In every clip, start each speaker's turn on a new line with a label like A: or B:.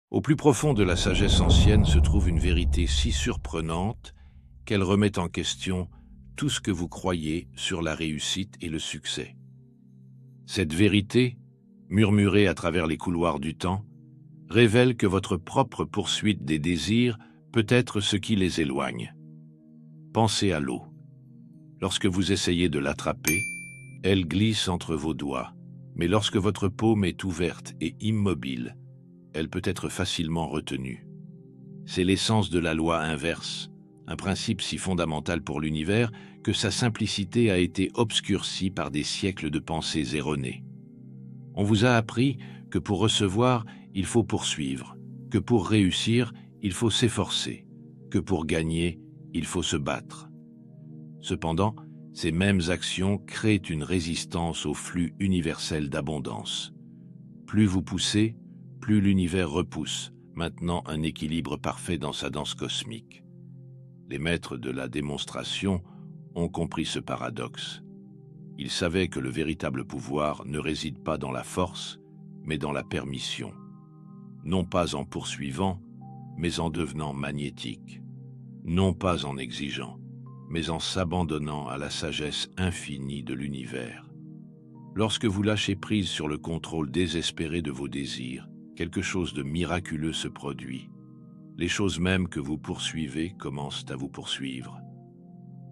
A: Au plus profond de la sagesse ancienne se trouve une vérité si surprenante qu'elle remet en question tout ce que vous croyez sur la réussite et le succès. Cette vérité, murmurée à travers les couloirs du temps, révèle que votre propre poursuite des désirs peut être ce qui les éloigne. Pensez à l'eau. Lorsque vous essayez de l'attraper, elle glisse entre vos doigts, mais lorsque votre paume est ouverte et immobile, elle peut être facilement retenue. C'est l'essence de la loi inverse, un principe si fondamental pour l'univers que sa simplicité a été obscurcie par des siècles de pensées erronées. On vous a appris que pour recevoir, il faut poursuivre, que pour réussir, il faut s'efforcer, que pour gagner, il faut se battre. Cependant, ces mêmes actions créent une résistance au flux universel d'abondance. Plus vous poussez, plus l'univers repousse, maintenant un équilibre parfait dans sa danse cosmique. Les maîtres de la démonstration ont compris ce paradoxe. Ils savaient que le véritable pouvoir ne réside pas dans la force, mais dans la permission. Non pas en poursuivant, mais en devenant magnétique. Non pas en exigeant, mais en s'abandonnant à la sagesse infinie de l'univers. Lorsque vous lâchez prise sur le contrôle désespéré de vos désirs, quelque chose de miraculeux se produit. Les choses mêmes que vous poursuivez commencent à vous poursuivre.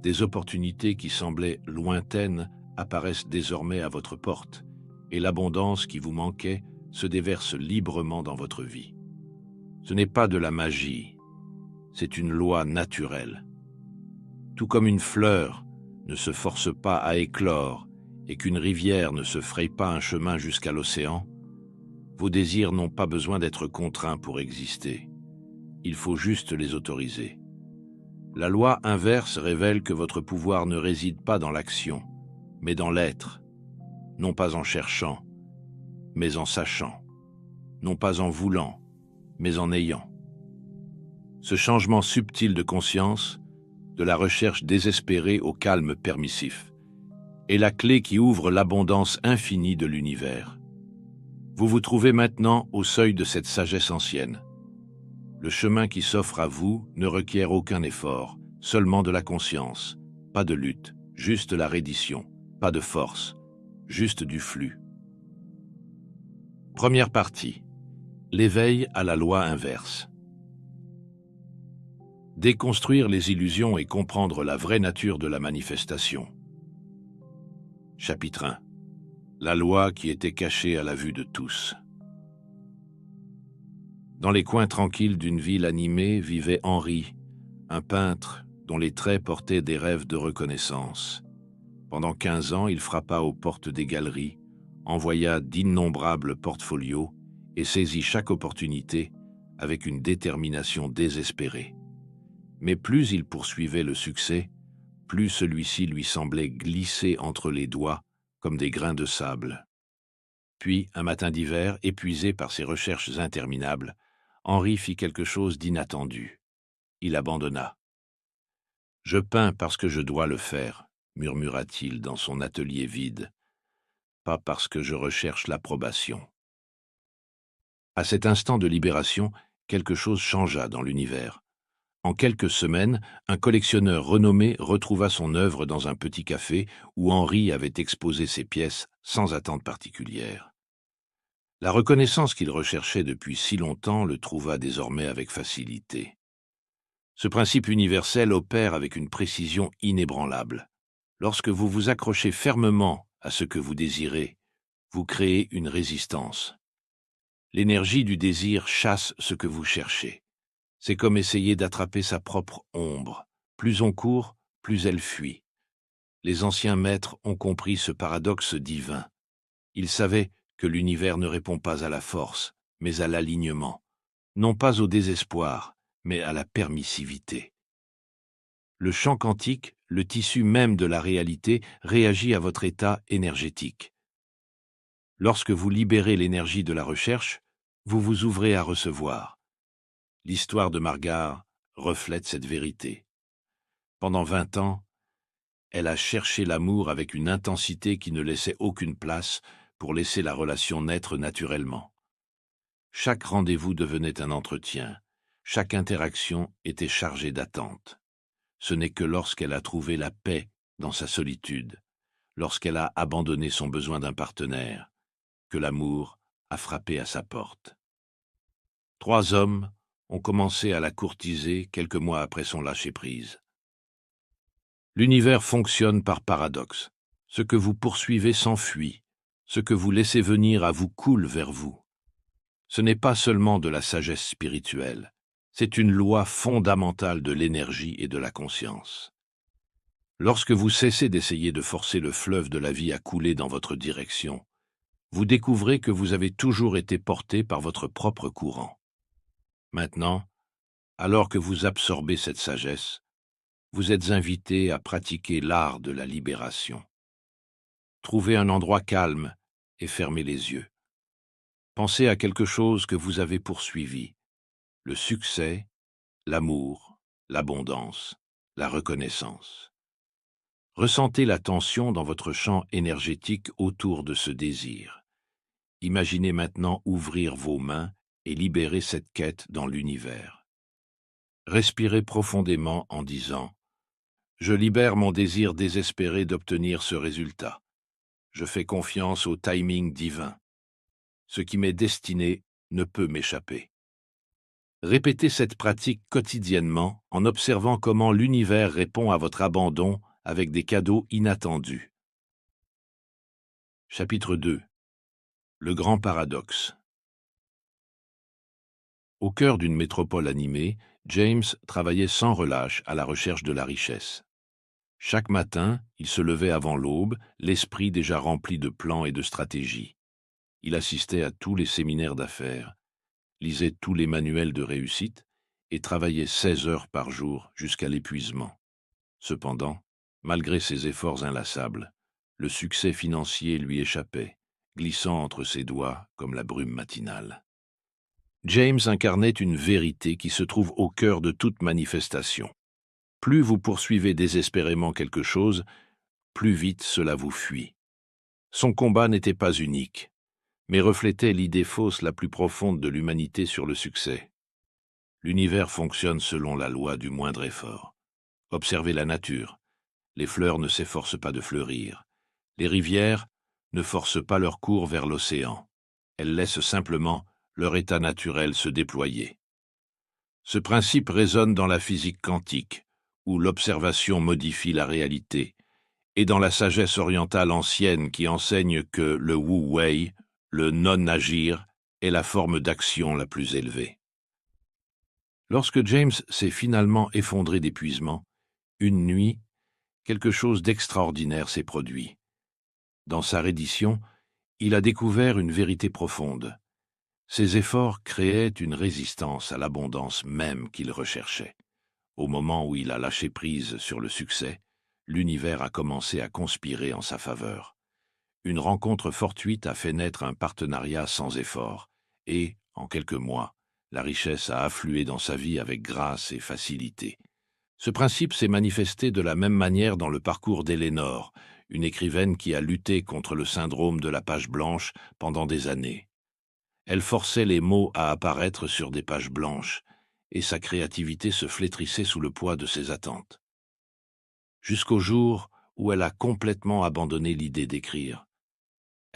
A: Des opportunités qui semblaient lointaines apparaissent désormais à votre porte, et l'abondance qui vous manquait se déverse librement dans votre vie. Ce n'est pas de la magie, c'est une loi naturelle. Tout comme une fleur ne se force pas à éclore et qu'une rivière ne se fraye pas un chemin jusqu'à l'océan, vos désirs n'ont pas besoin d'être contraints pour exister. Il faut juste les autoriser. La loi inverse révèle que votre pouvoir ne réside pas dans l'action, mais dans l'être, non pas en cherchant, mais en sachant, non pas en voulant, mais en ayant. Ce changement subtil de conscience, de la recherche désespérée au calme permissif, est la clé qui ouvre l'abondance infinie de l'univers. Vous vous trouvez maintenant au seuil de cette sagesse ancienne. Le chemin qui s'offre à vous ne requiert aucun effort, seulement de la conscience, pas de lutte, juste la reddition, pas de force, juste du flux. Première partie. L'éveil à la loi inverse. Déconstruire les illusions et comprendre la vraie nature de la manifestation. Chapitre 1. La loi qui était cachée à la vue de tous. Dans les coins tranquilles d'une ville animée vivait Henri, un peintre dont les traits portaient des rêves de reconnaissance. Pendant 15 ans, il frappa aux portes des galeries, envoya d'innombrables portfolios et saisit chaque opportunité avec une détermination désespérée. Mais plus il poursuivait le succès, plus celui-ci lui semblait glisser entre les doigts comme des grains de sable. Puis, un matin d'hiver, épuisé par ses recherches interminables, Henri fit quelque chose d'inattendu. Il abandonna. « Je peins parce que je dois le faire », murmura-t-il dans son atelier vide, « pas parce que je recherche l'approbation. » À cet instant de libération, quelque chose changea dans l'univers. En quelques semaines, un collectionneur renommé retrouva son œuvre dans un petit café où Henri avait exposé ses pièces sans attente particulière. La reconnaissance qu'il recherchait depuis si longtemps le trouva désormais avec facilité. Ce principe universel opère avec une précision inébranlable. Lorsque vous vous accrochez fermement à ce que vous désirez, vous créez une résistance. L'énergie du désir chasse ce que vous cherchez. C'est comme essayer d'attraper sa propre ombre. Plus on court, plus elle fuit. Les anciens maîtres ont compris ce paradoxe divin. Ils savaient que l'univers ne répond pas à la force, mais à l'alignement. Non pas au désespoir, mais à la permissivité. Le champ quantique, le tissu même de la réalité, réagit à votre état énergétique. Lorsque vous libérez l'énergie de la recherche, vous vous ouvrez à recevoir. L'histoire de Margare reflète cette vérité. Pendant 20 ans, elle a cherché l'amour avec une intensité qui ne laissait aucune place pour laisser la relation naître naturellement. Chaque rendez-vous devenait un entretien. Chaque interaction était chargée d'attente. Ce n'est que lorsqu'elle a trouvé la paix dans sa solitude, lorsqu'elle a abandonné son besoin d'un partenaire, que l'amour a frappé à sa porte. 3 hommes ont commencé à la courtiser quelques mois après son lâcher-prise. L'univers fonctionne par paradoxe. Ce que vous poursuivez s'enfuit. Ce que vous laissez venir à vous coule vers vous. Ce n'est pas seulement de la sagesse spirituelle, c'est une loi fondamentale de l'énergie et de la conscience. Lorsque vous cessez d'essayer de forcer le fleuve de la vie à couler dans votre direction, vous découvrez que vous avez toujours été porté par votre propre courant. Maintenant, alors que vous absorbez cette sagesse, vous êtes invité à pratiquer l'art de la libération. Trouvez un endroit calme et fermez les yeux. Pensez à quelque chose que vous avez poursuivi, le succès, l'amour, l'abondance, la reconnaissance. Ressentez la tension dans votre champ énergétique autour de ce désir. Imaginez maintenant ouvrir vos mains et libérer cette quête dans l'univers. Respirez profondément en disant « Je libère mon désir désespéré d'obtenir ce résultat. Je fais confiance au timing divin. Ce qui m'est destiné ne peut m'échapper. » Répétez cette pratique quotidiennement en observant comment l'univers répond à votre abandon avec des cadeaux inattendus. Chapitre 2. Le grand paradoxe. Au cœur d'une métropole animée, James travaillait sans relâche à la recherche de la richesse. Chaque matin, il se levait avant l'aube, l'esprit déjà rempli de plans et de stratégies. Il assistait à tous les séminaires d'affaires, lisait tous les manuels de réussite et travaillait 16 heures par jour jusqu'à l'épuisement. Cependant, malgré ses efforts inlassables, le succès financier lui échappait, glissant entre ses doigts comme la brume matinale. James incarnait une vérité qui se trouve au cœur de toute manifestation. Plus vous poursuivez désespérément quelque chose, plus vite cela vous fuit. Son combat n'était pas unique, mais reflétait l'idée fausse la plus profonde de l'humanité sur le succès. L'univers fonctionne selon la loi du moindre effort. Observez la nature. Les fleurs ne s'efforcent pas de fleurir. Les rivières ne forcent pas leur cours vers l'océan. Elles laissent simplement leur état naturel se déployer. Ce principe résonne dans la physique quantique, où l'observation modifie la réalité, et dans la sagesse orientale ancienne qui enseigne que le wu-wei, le non-agir, est la forme d'action la plus élevée. Lorsque James s'est finalement effondré d'épuisement, une nuit, quelque chose d'extraordinaire s'est produit. Dans sa reddition, il a découvert une vérité profonde. Ses efforts créaient une résistance à l'abondance même qu'il recherchait. Au moment où il a lâché prise sur le succès, l'univers a commencé à conspirer en sa faveur. Une rencontre fortuite a fait naître un partenariat sans effort, et, en quelques mois, la richesse a afflué dans sa vie avec grâce et facilité. Ce principe s'est manifesté de la même manière dans le parcours d'Elénore, une écrivaine qui a lutté contre le syndrome de la page blanche pendant des années. Elle forçait les mots à apparaître sur des pages blanches, et sa créativité se flétrissait sous le poids de ses attentes. Jusqu'au jour où elle a complètement abandonné l'idée d'écrire.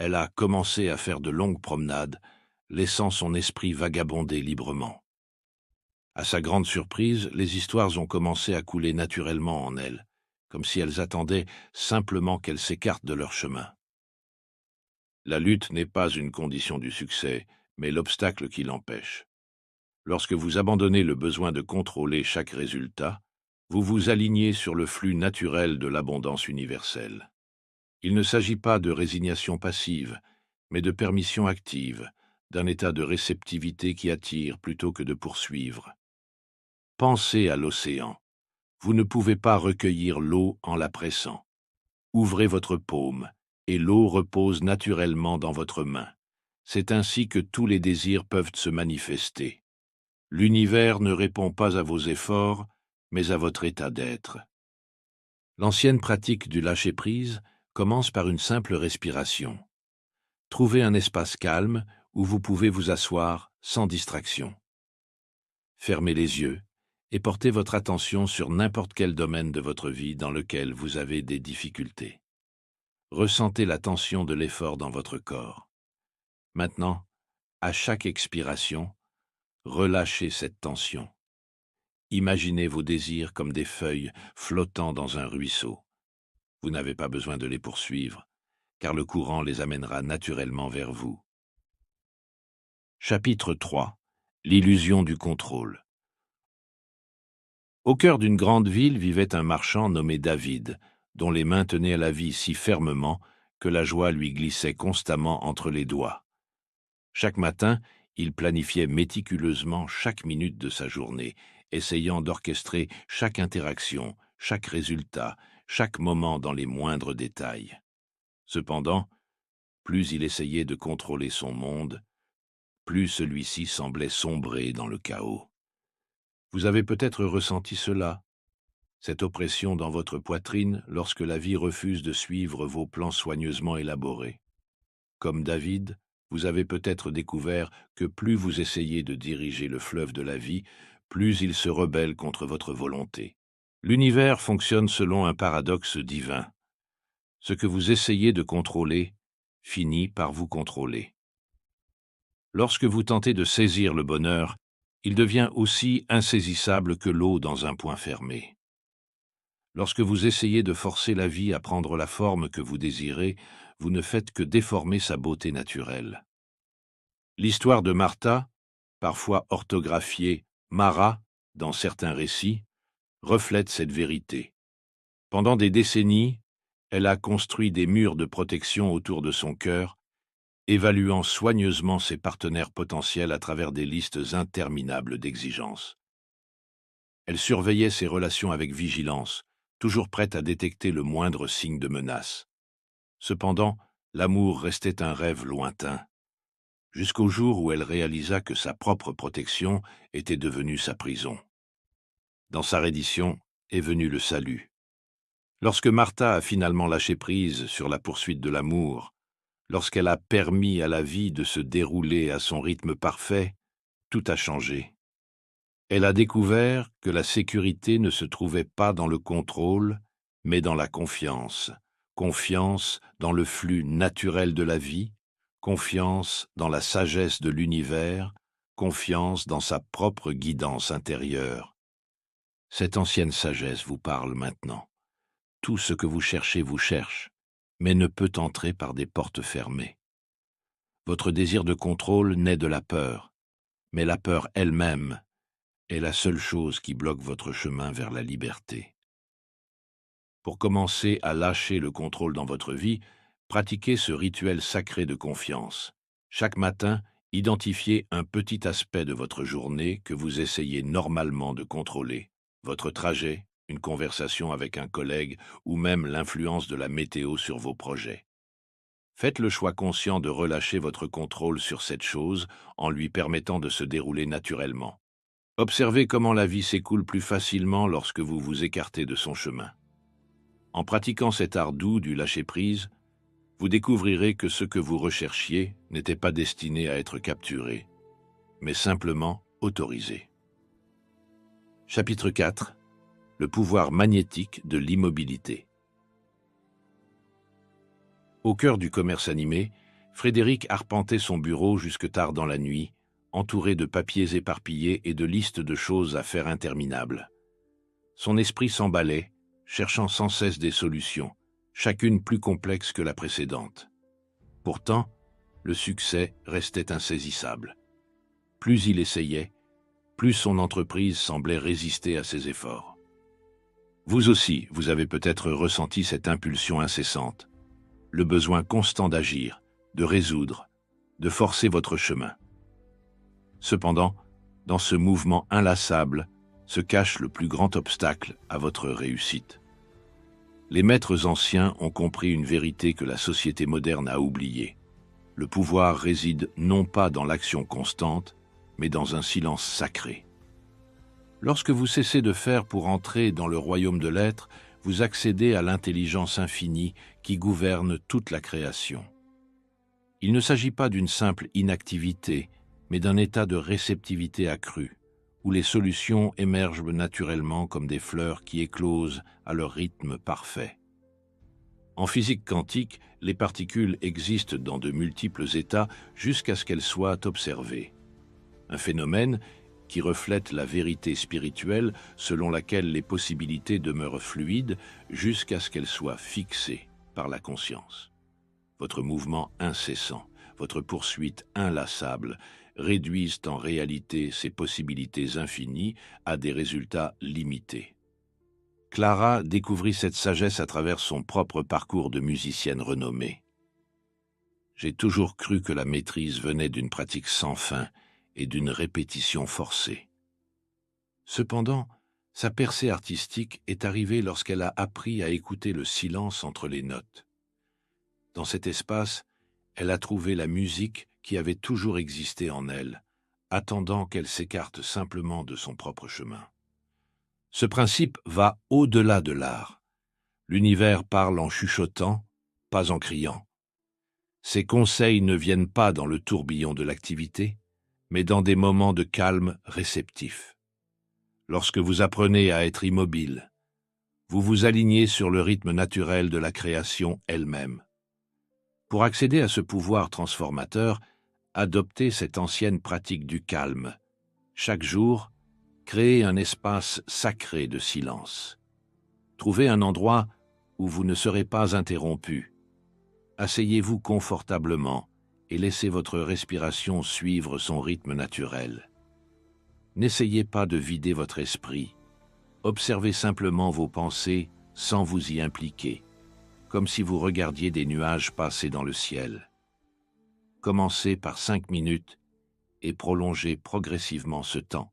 A: Elle a commencé à faire de longues promenades, laissant son esprit vagabonder librement. À sa grande surprise, les histoires ont commencé à couler naturellement en elle, comme si elles attendaient simplement qu'elle s'écarte de leur chemin. La lutte n'est pas une condition du succès, mais l'obstacle qui l'empêche. Lorsque vous abandonnez le besoin de contrôler chaque résultat, vous vous alignez sur le flux naturel de l'abondance universelle. Il ne s'agit pas de résignation passive, mais de permission active, d'un état de réceptivité qui attire plutôt que de poursuivre. Pensez à l'océan. Vous ne pouvez pas recueillir l'eau en la pressant. Ouvrez votre paume, et l'eau repose naturellement dans votre main. C'est ainsi que tous les désirs peuvent se manifester. L'univers ne répond pas à vos efforts, mais à votre état d'être. L'ancienne pratique du lâcher-prise commence par une simple respiration. Trouvez un espace calme où vous pouvez vous asseoir sans distraction. Fermez les yeux et portez votre attention sur n'importe quel domaine de votre vie dans lequel vous avez des difficultés. Ressentez la tension de l'effort dans votre corps. Maintenant, à chaque expiration, relâchez cette tension. Imaginez vos désirs comme des feuilles flottant dans un ruisseau. Vous n'avez pas besoin de les poursuivre, car le courant les amènera naturellement vers vous. Chapitre 3. L'illusion du contrôle. Au cœur d'une grande ville vivait un marchand nommé David, dont les mains tenaient à la vie si fermement que la joie lui glissait constamment entre les doigts. Chaque matin, il planifiait méticuleusement chaque minute de sa journée, essayant d'orchestrer chaque interaction, chaque résultat, chaque moment dans les moindres détails. Cependant, plus il essayait de contrôler son monde, plus celui-ci semblait sombrer dans le chaos. Vous avez peut-être ressenti cela, cette oppression dans votre poitrine lorsque la vie refuse de suivre vos plans soigneusement élaborés. Comme David, vous avez peut-être découvert que plus vous essayez de diriger le fleuve de la vie, plus il se rebelle contre votre volonté. L'univers fonctionne selon un paradoxe divin. Ce que vous essayez de contrôler finit par vous contrôler. Lorsque vous tentez de saisir le bonheur, il devient aussi insaisissable que l'eau dans un puits fermé. Lorsque vous essayez de forcer la vie à prendre la forme que vous désirez, vous ne faites que déformer sa beauté naturelle. L'histoire de Martha, parfois orthographiée Mara dans certains récits, reflète cette vérité. Pendant des décennies, elle a construit des murs de protection autour de son cœur, évaluant soigneusement ses partenaires potentiels à travers des listes interminables d'exigences. Elle surveillait ses relations avec vigilance, toujours prête à détecter le moindre signe de menace. Cependant, l'amour restait un rêve lointain, jusqu'au jour où elle réalisa que sa propre protection était devenue sa prison. Dans sa reddition est venu le salut. Lorsque Martha a finalement lâché prise sur la poursuite de l'amour, lorsqu'elle a permis à la vie de se dérouler à son rythme parfait, tout a changé. Elle a découvert que la sécurité ne se trouvait pas dans le contrôle, mais dans la confiance. Confiance dans le flux naturel de la vie, confiance dans la sagesse de l'univers, confiance dans sa propre guidance intérieure. Cette ancienne sagesse vous parle maintenant. Tout ce que vous cherchez vous cherche, mais ne peut entrer par des portes fermées. Votre désir de contrôle naît de la peur, mais la peur elle-même est la seule chose qui bloque votre chemin vers la liberté. Pour commencer à lâcher le contrôle dans votre vie, pratiquez ce rituel sacré de confiance. Chaque matin, identifiez un petit aspect de votre journée que vous essayez normalement de contrôler. Votre trajet, une conversation avec un collègue ou même l'influence de la météo sur vos projets. Faites le choix conscient de relâcher votre contrôle sur cette chose en lui permettant de se dérouler naturellement. Observez comment la vie s'écoule plus facilement lorsque vous vous écartez de son chemin. En pratiquant cet art doux du lâcher-prise, vous découvrirez que ce que vous recherchiez n'était pas destiné à être capturé, mais simplement autorisé. Chapitre 4. Le pouvoir magnétique de l'immobilité. Au cœur du commerce animé, Frédéric arpentait son bureau jusque tard dans la nuit, entouré de papiers éparpillés et de listes de choses à faire interminables. Son esprit s'emballait, cherchant sans cesse des solutions, chacune plus complexe que la précédente. Pourtant, le succès restait insaisissable. Plus il essayait, plus son entreprise semblait résister à ses efforts. Vous aussi, vous avez peut-être ressenti cette impulsion incessante, le besoin constant d'agir, de résoudre, de forcer votre chemin. Cependant, dans ce mouvement inlassable se cache le plus grand obstacle à votre réussite. Les maîtres anciens ont compris une vérité que la société moderne a oubliée. Le pouvoir réside non pas dans l'action constante, mais dans un silence sacré. Lorsque vous cessez de faire pour entrer dans le royaume de l'être, vous accédez à l'intelligence infinie qui gouverne toute la création. Il ne s'agit pas d'une simple inactivité, mais d'un état de réceptivité accrue, où les solutions émergent naturellement comme des fleurs qui éclosent à leur rythme parfait. En physique quantique, les particules existent dans de multiples états jusqu'à ce qu'elles soient observées. Un phénomène qui reflète la vérité spirituelle selon laquelle les possibilités demeurent fluides jusqu'à ce qu'elles soient fixées par la conscience. Votre mouvement incessant, votre poursuite inlassable réduisent en réalité ces possibilités infinies à des résultats limités. Clara découvrit cette sagesse à travers son propre parcours de musicienne renommée. J'ai toujours cru que la maîtrise venait d'une pratique sans fin et d'une répétition forcée. Cependant, sa percée artistique est arrivée lorsqu'elle a appris à écouter le silence entre les notes. Dans cet espace, elle a trouvé la musique qui avait toujours existé en elle, attendant qu'elle s'écarte simplement de son propre chemin. Ce principe va au-delà de l'art. L'univers parle en chuchotant, pas en criant. Ses conseils ne viennent pas dans le tourbillon de l'activité, mais dans des moments de calme réceptif. Lorsque vous apprenez à être immobile, vous vous alignez sur le rythme naturel de la création elle-même. Pour accéder à ce pouvoir transformateur, adoptez cette ancienne pratique du calme. Chaque jour, créez un espace sacré de silence. Trouvez un endroit où vous ne serez pas interrompu. Asseyez-vous confortablement et laissez votre respiration suivre son rythme naturel. N'essayez pas de vider votre esprit. Observez simplement vos pensées sans vous y impliquer, comme si vous regardiez des nuages passer dans le ciel. Commencez par 5 minutes et prolongez progressivement ce temps,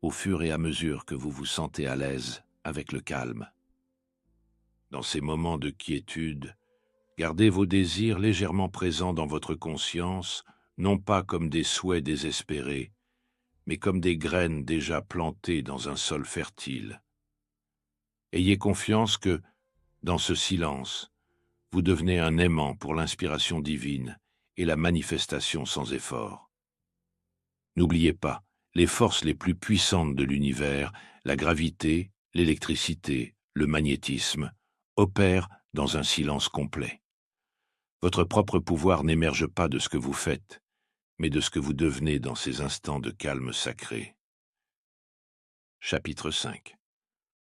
A: au fur et à mesure que vous vous sentez à l'aise avec le calme. Dans ces moments de quiétude, gardez vos désirs légèrement présents dans votre conscience, non pas comme des souhaits désespérés, mais comme des graines déjà plantées dans un sol fertile. Ayez confiance que, dans ce silence, vous devenez un aimant pour l'inspiration divine et la manifestation sans effort. N'oubliez pas, les forces les plus puissantes de l'univers, la gravité, l'électricité, le magnétisme, opèrent dans un silence complet. Votre propre pouvoir n'émerge pas de ce que vous faites, mais de ce que vous devenez dans ces instants de calme sacré. Chapitre 5.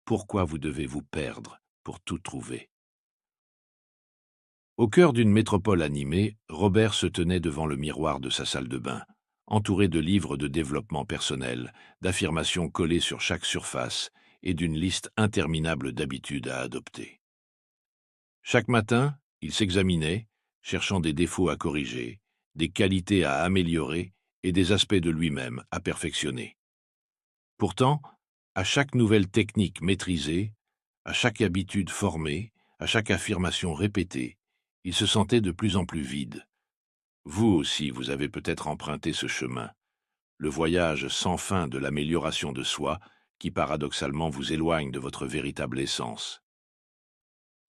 A: Pourquoi vous devez vous perdre pour tout trouver? Au cœur d'une métropole animée, Robert se tenait devant le miroir de sa salle de bain, entouré de livres de développement personnel, d'affirmations collées sur chaque surface et d'une liste interminable d'habitudes à adopter. Chaque matin, il s'examinait, cherchant des défauts à corriger, des qualités à améliorer et des aspects de lui-même à perfectionner. Pourtant, à chaque nouvelle technique maîtrisée, à chaque habitude formée, à chaque affirmation répétée, il se sentait de plus en plus vide. Vous aussi, vous avez peut-être emprunté ce chemin, le voyage sans fin de l'amélioration de soi qui paradoxalement vous éloigne de votre véritable essence.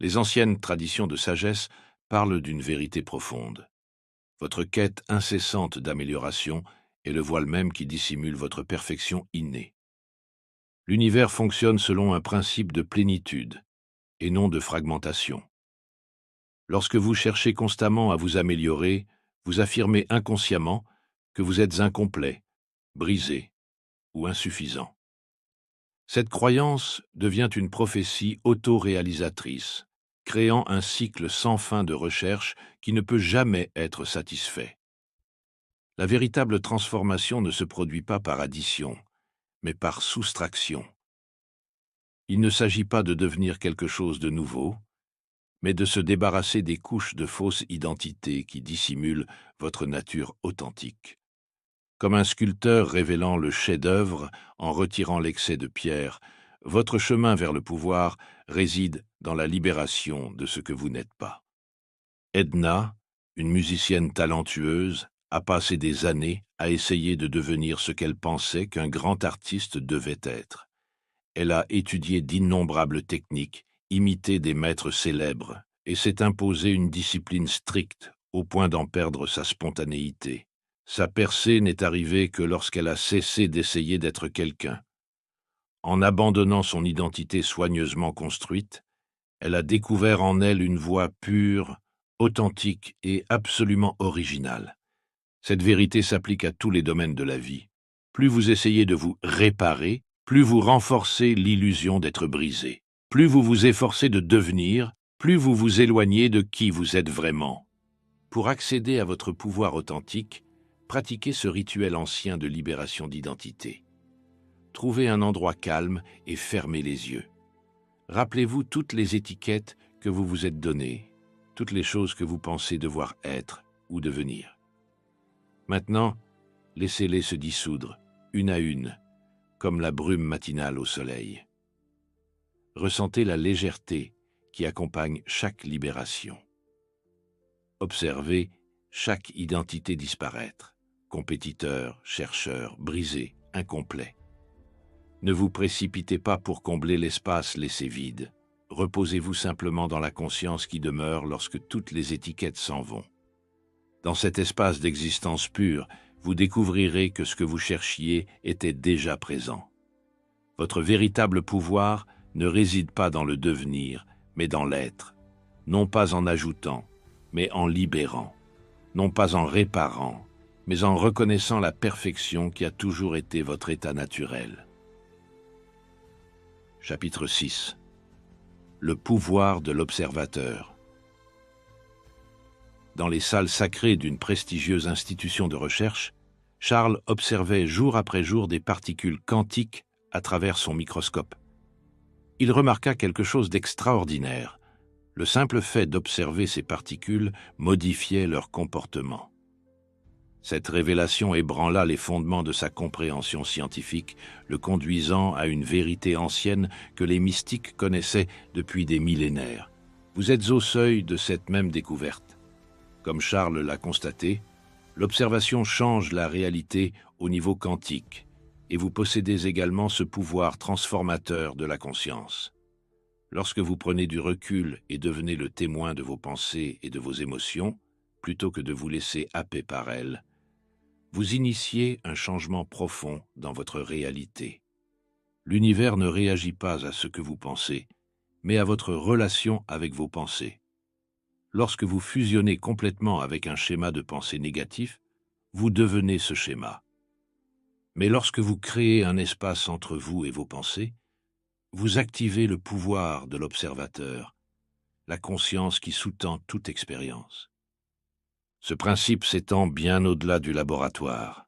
A: Les anciennes traditions de sagesse parlent d'une vérité profonde. Votre quête incessante d'amélioration est le voile même qui dissimule votre perfection innée. L'univers fonctionne selon un principe de plénitude et non de fragmentation. Lorsque vous cherchez constamment à vous améliorer, vous affirmez inconsciemment que vous êtes incomplet, brisé ou insuffisant. Cette croyance devient une prophétie auto-réalisatrice, créant un cycle sans fin de recherche qui ne peut jamais être satisfait. La véritable transformation ne se produit pas par addition, mais par soustraction. Il ne s'agit pas de devenir quelque chose de nouveau, mais de se débarrasser des couches de fausses identités qui dissimulent votre nature authentique. Comme un sculpteur révélant le chef-d'œuvre en retirant l'excès de pierre, votre chemin vers le pouvoir réside dans la libération de ce que vous n'êtes pas. Edna, une musicienne talentueuse, a passé des années à essayer de devenir ce qu'elle pensait qu'un grand artiste devait être. Elle a étudié d'innombrables techniques, imité des maîtres célèbres, et s'est imposé une discipline stricte au point d'en perdre sa spontanéité. Sa percée n'est arrivée que lorsqu'elle a cessé d'essayer d'être quelqu'un. En abandonnant son identité soigneusement construite, elle a découvert en elle une voix pure, authentique et absolument originale. Cette vérité s'applique à tous les domaines de la vie. Plus vous essayez de vous réparer, plus vous renforcez l'illusion d'être brisé. Plus vous vous efforcez de devenir, plus vous vous éloignez de qui vous êtes vraiment. Pour accéder à votre pouvoir authentique, pratiquez ce rituel ancien de libération d'identité. Trouvez un endroit calme et fermez les yeux. Rappelez-vous toutes les étiquettes que vous vous êtes données, toutes les choses que vous pensez devoir être ou devenir. Maintenant, laissez-les se dissoudre, une à une, comme la brume matinale au soleil. Ressentez la légèreté qui accompagne chaque libération. Observez chaque identité disparaître, compétiteur, chercheur, brisé, incomplet. Ne vous précipitez pas pour combler l'espace laissé vide. Reposez-vous simplement dans la conscience qui demeure lorsque toutes les étiquettes s'en vont. Dans cet espace d'existence pure, vous découvrirez que ce que vous cherchiez était déjà présent. Votre véritable pouvoir ne réside pas dans le devenir, mais dans l'être, non pas en ajoutant, mais en libérant, non pas en réparant, mais en reconnaissant la perfection qui a toujours été votre état naturel. Chapitre 6. Le pouvoir de l'observateur. Dans les salles sacrées d'une prestigieuse institution de recherche, Charles observait jour après jour des particules quantiques à travers son microscope. Il remarqua quelque chose d'extraordinaire. Le simple fait d'observer ces particules modifiait leur comportement. Cette révélation ébranla les fondements de sa compréhension scientifique, le conduisant à une vérité ancienne que les mystiques connaissaient depuis des millénaires. Vous êtes au seuil de cette même découverte. Comme Charles l'a constaté, l'observation change la réalité au niveau quantique, et vous possédez également ce pouvoir transformateur de la conscience. Lorsque vous prenez du recul et devenez le témoin de vos pensées et de vos émotions, plutôt que de vous laisser happer par elles, vous initiez un changement profond dans votre réalité. L'univers ne réagit pas à ce que vous pensez, mais à votre relation avec vos pensées. Lorsque vous fusionnez complètement avec un schéma de pensée négatif, vous devenez ce schéma. Mais lorsque vous créez un espace entre vous et vos pensées, vous activez le pouvoir de l'observateur, la conscience qui sous-tend toute expérience. Ce principe s'étend bien au-delà du laboratoire.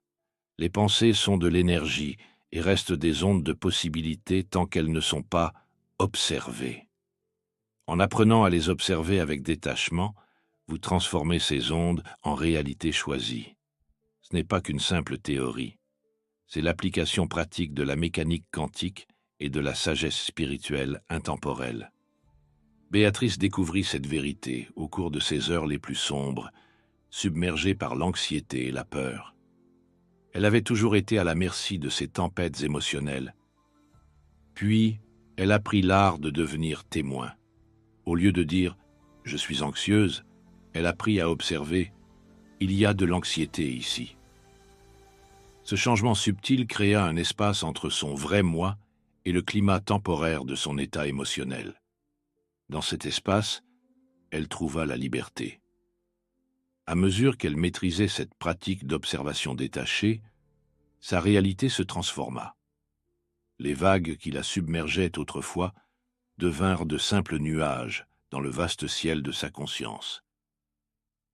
A: Les pensées sont de l'énergie et restent des ondes de possibilités tant qu'elles ne sont pas observées. En apprenant à les observer avec détachement, vous transformez ces ondes en réalité choisie. Ce n'est pas qu'une simple théorie. C'est l'application pratique de la mécanique quantique et de la sagesse spirituelle intemporelle. Béatrice découvrit cette vérité au cours de ses heures les plus sombres, submergée par l'anxiété et la peur. Elle avait toujours été à la merci de ces tempêtes émotionnelles. Puis, elle apprit l'art de devenir témoin. Au lieu de dire « je suis anxieuse », elle apprit à observer « il y a de l'anxiété ici ». Ce changement subtil créa un espace entre son vrai moi et le climat temporaire de son état émotionnel. Dans cet espace, elle trouva la liberté. À mesure qu'elle maîtrisait cette pratique d'observation détachée, sa réalité se transforma. Les vagues qui la submergeaient autrefois devinrent de simples nuages dans le vaste ciel de sa conscience.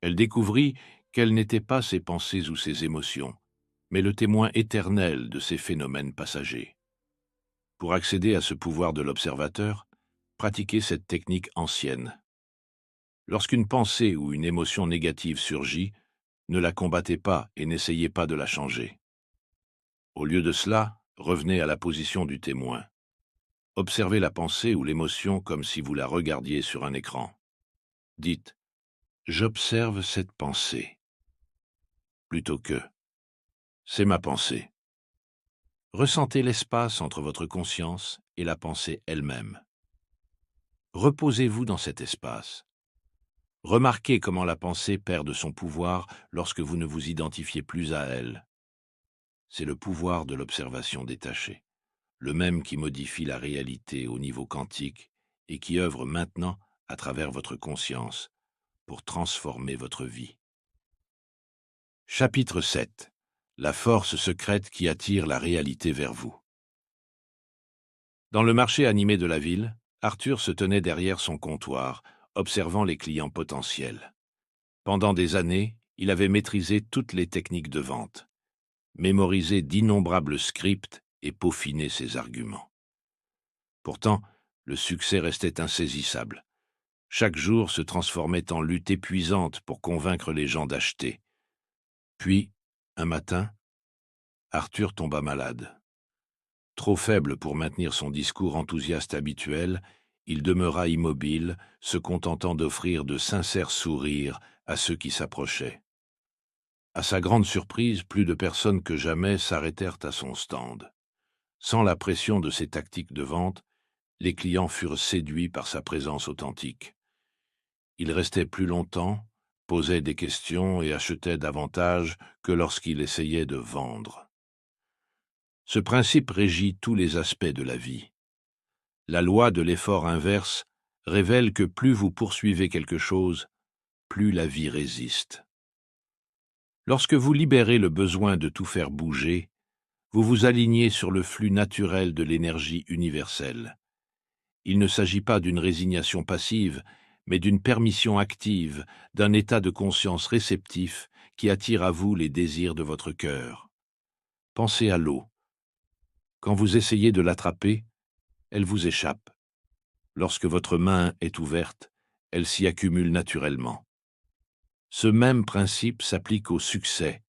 A: Elle découvrit qu'elle n'était pas ses pensées ou ses émotions, mais le témoin éternel de ces phénomènes passagers. Pour accéder à ce pouvoir de l'observateur, pratiquez cette technique ancienne. Lorsqu'une pensée ou une émotion négative surgit, ne la combattez pas et n'essayez pas de la changer. Au lieu de cela, revenez à la position du témoin. Observez la pensée ou l'émotion comme si vous la regardiez sur un écran. Dites « j'observe cette pensée » plutôt que « c'est ma pensée ». Ressentez l'espace entre votre conscience et la pensée elle-même. Reposez-vous dans cet espace. Remarquez comment la pensée perd de son pouvoir lorsque vous ne vous identifiez plus à elle. C'est le pouvoir de l'observation détachée, le même qui modifie la réalité au niveau quantique et qui œuvre maintenant à travers votre conscience pour transformer votre vie. Chapitre 7. La force secrète qui attire la réalité vers vous. Dans le marché animé de la ville, Arthur se tenait derrière son comptoir, observant les clients potentiels. Pendant des années, il avait maîtrisé toutes les techniques de vente, mémorisé d'innombrables scripts et peaufiné ses arguments. Pourtant, le succès restait insaisissable. Chaque jour se transformait en lutte épuisante pour convaincre les gens d'acheter. Puis, un matin, Arthur tomba malade. Trop faible pour maintenir son discours enthousiaste habituel, il demeura immobile, se contentant d'offrir de sincères sourires à ceux qui s'approchaient. À sa grande surprise, plus de personnes que jamais s'arrêtèrent à son stand. Sans la pression de ses tactiques de vente, les clients furent séduits par sa présence authentique. Il restait plus longtemps, posait des questions et achetait davantage que lorsqu'il essayait de vendre. Ce principe régit tous les aspects de la vie. La loi de l'effort inverse révèle que plus vous poursuivez quelque chose, plus la vie résiste. Lorsque vous libérez le besoin de tout faire bouger, vous vous alignez sur le flux naturel de l'énergie universelle. Il ne s'agit pas d'une résignation passive, mais d'une permission active, d'un état de conscience réceptif qui attire à vous les désirs de votre cœur. Pensez à l'eau. Quand vous essayez de l'attraper, elle vous échappe. Lorsque votre main est ouverte, elle s'y accumule naturellement. Ce même principe s'applique au succès,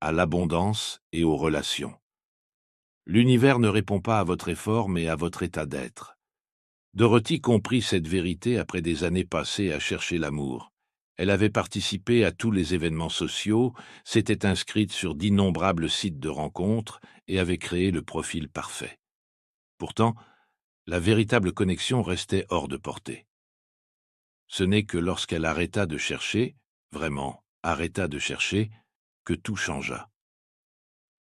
A: à l'abondance et aux relations. L'univers ne répond pas à votre effort, mais à votre état d'être. Dorothy comprit cette vérité après des années passées à chercher l'amour. Elle avait participé à tous les événements sociaux, s'était inscrite sur d'innombrables sites de rencontres et avait créé le profil parfait. Pourtant, la véritable connexion restait hors de portée. Ce n'est que lorsqu'elle arrêta de chercher, vraiment arrêta de chercher, que tout changea.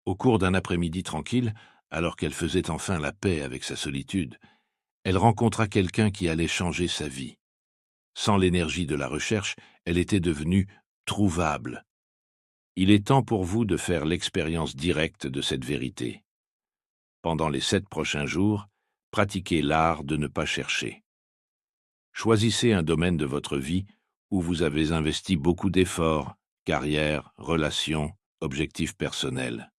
A: Au cours d'un après-midi tranquille, alors qu'elle faisait enfin la paix avec sa solitude, elle rencontra quelqu'un qui allait changer sa vie. Sans l'énergie de la recherche, elle était devenue trouvable. Il est temps pour vous de faire l'expérience directe de cette vérité. Pendant les 7 prochains jours, pratiquez l'art de ne pas chercher. Choisissez un domaine de votre vie où vous avez investi beaucoup d'efforts, carrière, relations, objectifs personnels.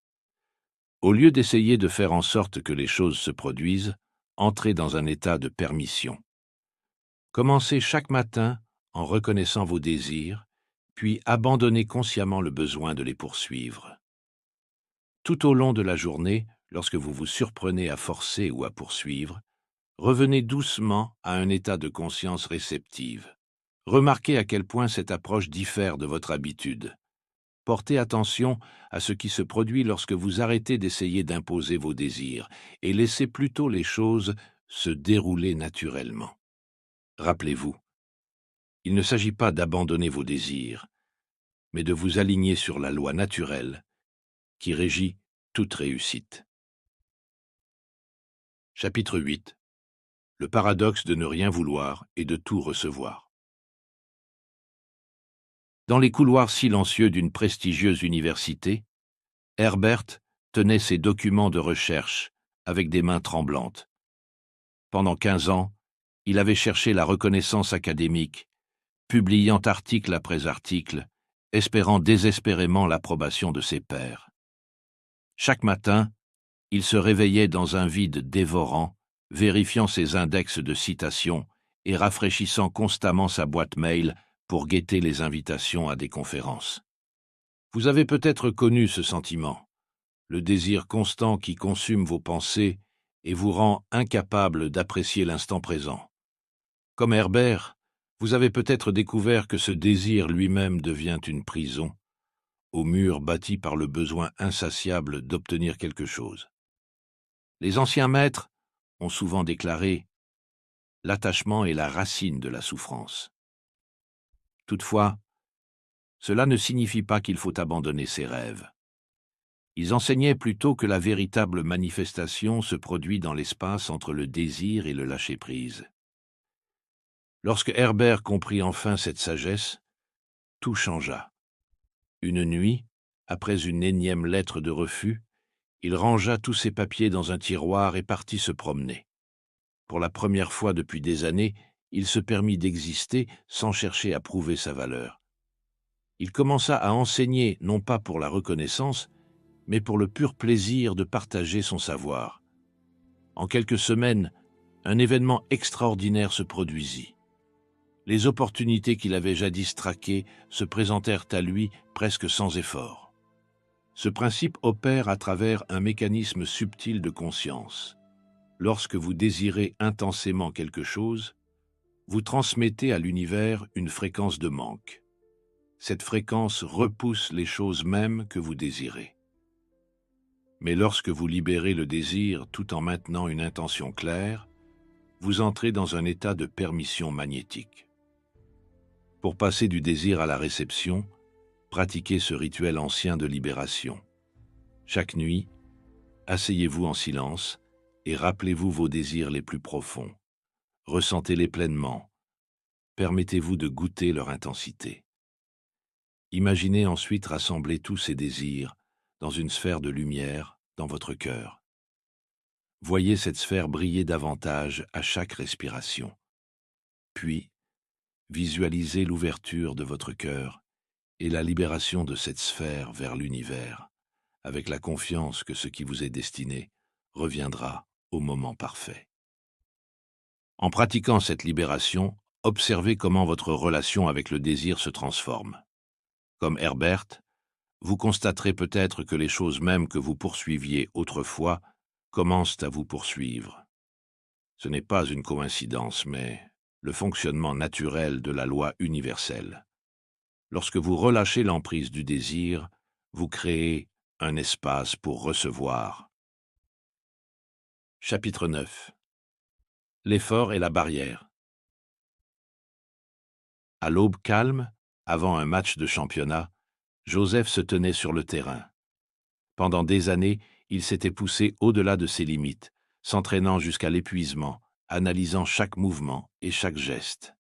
A: Au lieu d'essayer de faire en sorte que les choses se produisent, entrez dans un état de permission. Commencez chaque matin en reconnaissant vos désirs, puis abandonnez consciemment le besoin de les poursuivre. Tout au long de la journée, lorsque vous vous surprenez à forcer ou à poursuivre, revenez doucement à un état de conscience réceptive. Remarquez à quel point cette approche diffère de votre habitude. Portez attention à ce qui se produit lorsque vous arrêtez d'essayer d'imposer vos désirs et laissez plutôt les choses se dérouler naturellement. Rappelez-vous, il ne s'agit pas d'abandonner vos désirs, mais de vous aligner sur la loi naturelle qui régit toute réussite. Chapitre 8. Le paradoxe de ne rien vouloir et de tout recevoir. Dans les couloirs silencieux d'une prestigieuse université, Herbert tenait ses documents de recherche avec des mains tremblantes. Pendant 15 ans, il avait cherché la reconnaissance académique, publiant article après article, espérant désespérément l'approbation de ses pairs. Chaque matin, il se réveillait dans un vide dévorant, vérifiant ses index de citations et rafraîchissant constamment sa boîte mail pour guetter les invitations à des conférences. Vous avez peut-être connu ce sentiment, le désir constant qui consume vos pensées et vous rend incapable d'apprécier l'instant présent. Comme Herbert, vous avez peut-être découvert que ce désir lui-même devient une prison, au mur bâti par le besoin insatiable d'obtenir quelque chose. Les anciens maîtres ont souvent déclaré « l'attachement est la racine de la souffrance ». Toutefois, cela ne signifie pas qu'il faut abandonner ses rêves. Ils enseignaient plutôt que la véritable manifestation se produit dans l'espace entre le désir et le lâcher-prise. Lorsque Herbert comprit enfin cette sagesse, tout changea. Une nuit, après une énième lettre de refus, il rangea tous ses papiers dans un tiroir et partit se promener. Pour la première fois depuis des années, il se permit d'exister sans chercher à prouver sa valeur. Il commença à enseigner non pas pour la reconnaissance, mais pour le pur plaisir de partager son savoir. En quelques semaines, un événement extraordinaire se produisit. Les opportunités qu'il avait jadis traquées se présentèrent à lui presque sans effort. Ce principe opère à travers un mécanisme subtil de conscience. Lorsque vous désirez intensément quelque chose, vous transmettez à l'univers une fréquence de manque. Cette fréquence repousse les choses mêmes que vous désirez. Mais lorsque vous libérez le désir tout en maintenant une intention claire, vous entrez dans un état de permission magnétique. Pour passer du désir à la réception, pratiquez ce rituel ancien de libération. Chaque nuit, asseyez-vous en silence et rappelez-vous vos désirs les plus profonds. Ressentez-les pleinement. Permettez-vous de goûter leur intensité. Imaginez ensuite rassembler tous ces désirs dans une sphère de lumière dans votre cœur. Voyez cette sphère briller davantage à chaque respiration. Puis, visualisez l'ouverture de votre cœur et la libération de cette sphère vers l'univers, avec la confiance que ce qui vous est destiné reviendra au moment parfait. En pratiquant cette libération, observez comment votre relation avec le désir se transforme. Comme Herbert, vous constaterez peut-être que les choses mêmes que vous poursuiviez autrefois commencent à vous poursuivre. Ce n'est pas une coïncidence, mais le fonctionnement naturel de la loi universelle. Lorsque vous relâchez l'emprise du désir, vous créez un espace pour recevoir. Chapitre 9. L'effort et la barrière. À l'aube calme, avant un match de championnat, Joseph se tenait sur le terrain. Pendant des années, il s'était poussé au-delà de ses limites, s'entraînant jusqu'à l'épuisement, analysant chaque mouvement et chaque geste.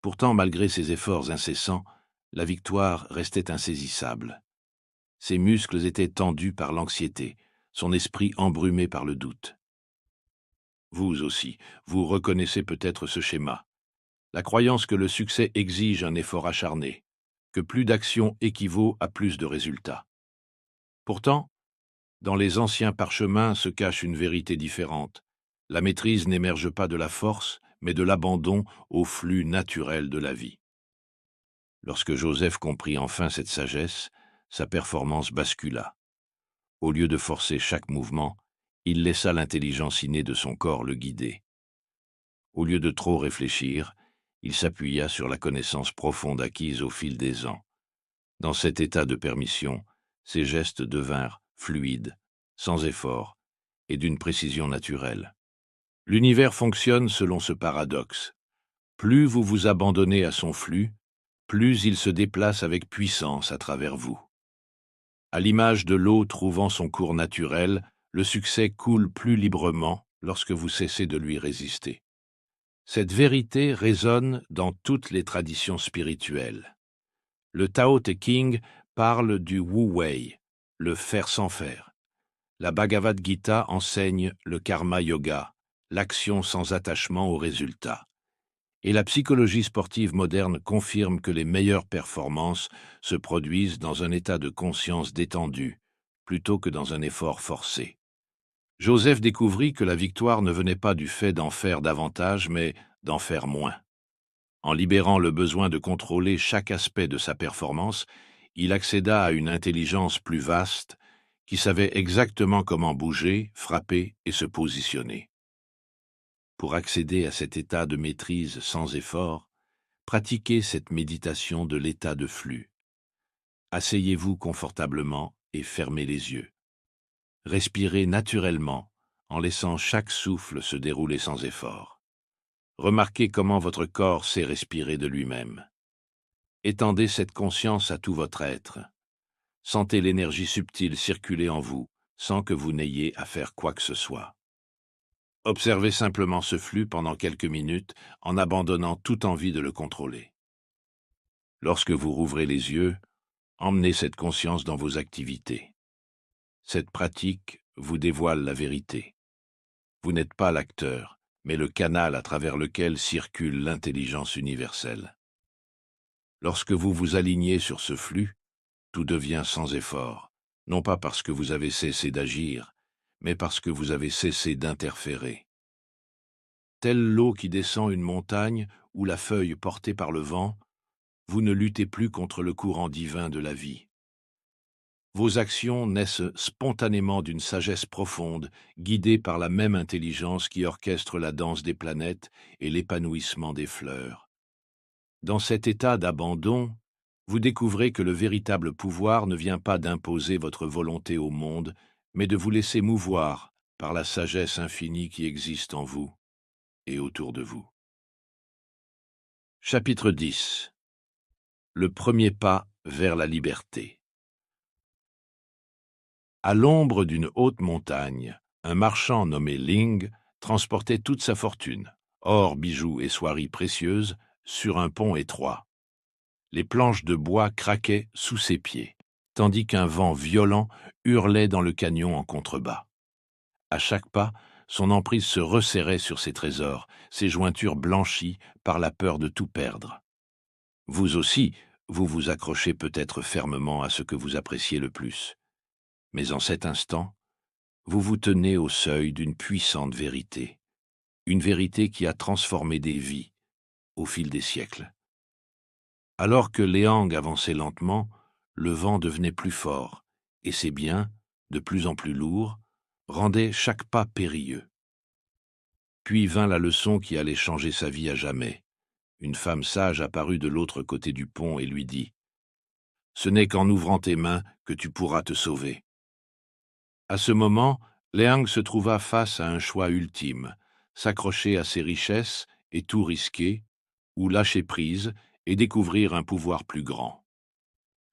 A: Pourtant, malgré ses efforts incessants, la victoire restait insaisissable. Ses muscles étaient tendus par l'anxiété, son esprit embrumé par le doute. Vous aussi, vous reconnaissez peut-être ce schéma. La croyance que le succès exige un effort acharné, que plus d'action équivaut à plus de résultats. Pourtant, dans les anciens parchemins se cache une vérité différente. La maîtrise n'émerge pas de la force, mais de l'abandon au flux naturel de la vie. Lorsque Joseph comprit enfin cette sagesse, sa performance bascula. Au lieu de forcer chaque mouvement, il laissa l'intelligence innée de son corps le guider. Au lieu de trop réfléchir, il s'appuya sur la connaissance profonde acquise au fil des ans. Dans cet état de permission, ses gestes devinrent fluides, sans effort, et d'une précision naturelle. L'univers fonctionne selon ce paradoxe. Plus vous vous abandonnez à son flux, plus il se déplace avec puissance à travers vous. À l'image de l'eau trouvant son cours naturel, le succès coule plus librement lorsque vous cessez de lui résister. Cette vérité résonne dans toutes les traditions spirituelles. Le Tao Te Ching parle du Wu Wei, le faire sans faire. La Bhagavad Gita enseigne le Karma Yoga, l'action sans attachement aux résultats. Et la psychologie sportive moderne confirme que les meilleures performances se produisent dans un état de conscience détendu, plutôt que dans un effort forcé. Joseph découvrit que la victoire ne venait pas du fait d'en faire davantage, mais d'en faire moins. En libérant le besoin de contrôler chaque aspect de sa performance, il accéda à une intelligence plus vaste qui savait exactement comment bouger, frapper et se positionner. Pour accéder à cet état de maîtrise sans effort, pratiquez cette méditation de l'état de flux. Asseyez-vous confortablement et fermez les yeux. Respirez naturellement en laissant chaque souffle se dérouler sans effort. Remarquez comment votre corps sait respirer de lui-même. Étendez cette conscience à tout votre être. Sentez l'énergie subtile circuler en vous, sans que vous n'ayez à faire quoi que ce soit. Observez simplement ce flux pendant quelques minutes en abandonnant toute envie de le contrôler. Lorsque vous rouvrez les yeux, emmenez cette conscience dans vos activités. Cette pratique vous dévoile la vérité. Vous n'êtes pas l'acteur, mais le canal à travers lequel circule l'intelligence universelle. Lorsque vous vous alignez sur ce flux, tout devient sans effort, non pas parce que vous avez cessé d'agir, mais parce que vous avez cessé d'interférer. Telle l'eau qui descend une montagne ou la feuille portée par le vent, vous ne luttez plus contre le courant divin de la vie. Vos actions naissent spontanément d'une sagesse profonde, guidée par la même intelligence qui orchestre la danse des planètes et l'épanouissement des fleurs. Dans cet état d'abandon, vous découvrez que le véritable pouvoir ne vient pas d'imposer votre volonté au monde, mais de vous laisser mouvoir par la sagesse infinie qui existe en vous et autour de vous. Chapitre 10. Le premier pas vers la liberté. À l'ombre d'une haute montagne, un marchand nommé Ling transportait toute sa fortune, or, bijoux et soieries précieuses, sur un pont étroit. Les planches de bois craquaient sous ses pieds, tandis qu'un vent violent hurlait dans le canyon en contrebas. À chaque pas, son emprise se resserrait sur ses trésors, ses jointures blanchies par la peur de tout perdre. Vous aussi, vous vous accrochez peut-être fermement à ce que vous appréciez le plus. Mais en cet instant, vous vous tenez au seuil d'une puissante vérité, une vérité qui a transformé des vies au fil des siècles. Alors que Léang avançait lentement, le vent devenait plus fort, et ses biens, de plus en plus lourds, rendaient chaque pas périlleux. Puis vint la leçon qui allait changer sa vie à jamais. Une femme sage apparut de l'autre côté du pont et lui dit « Ce n'est qu'en ouvrant tes mains que tu pourras te sauver. » À ce moment, Léang se trouva face à un choix ultime, s'accrocher à ses richesses et tout risquer, ou lâcher prise et découvrir un pouvoir plus grand.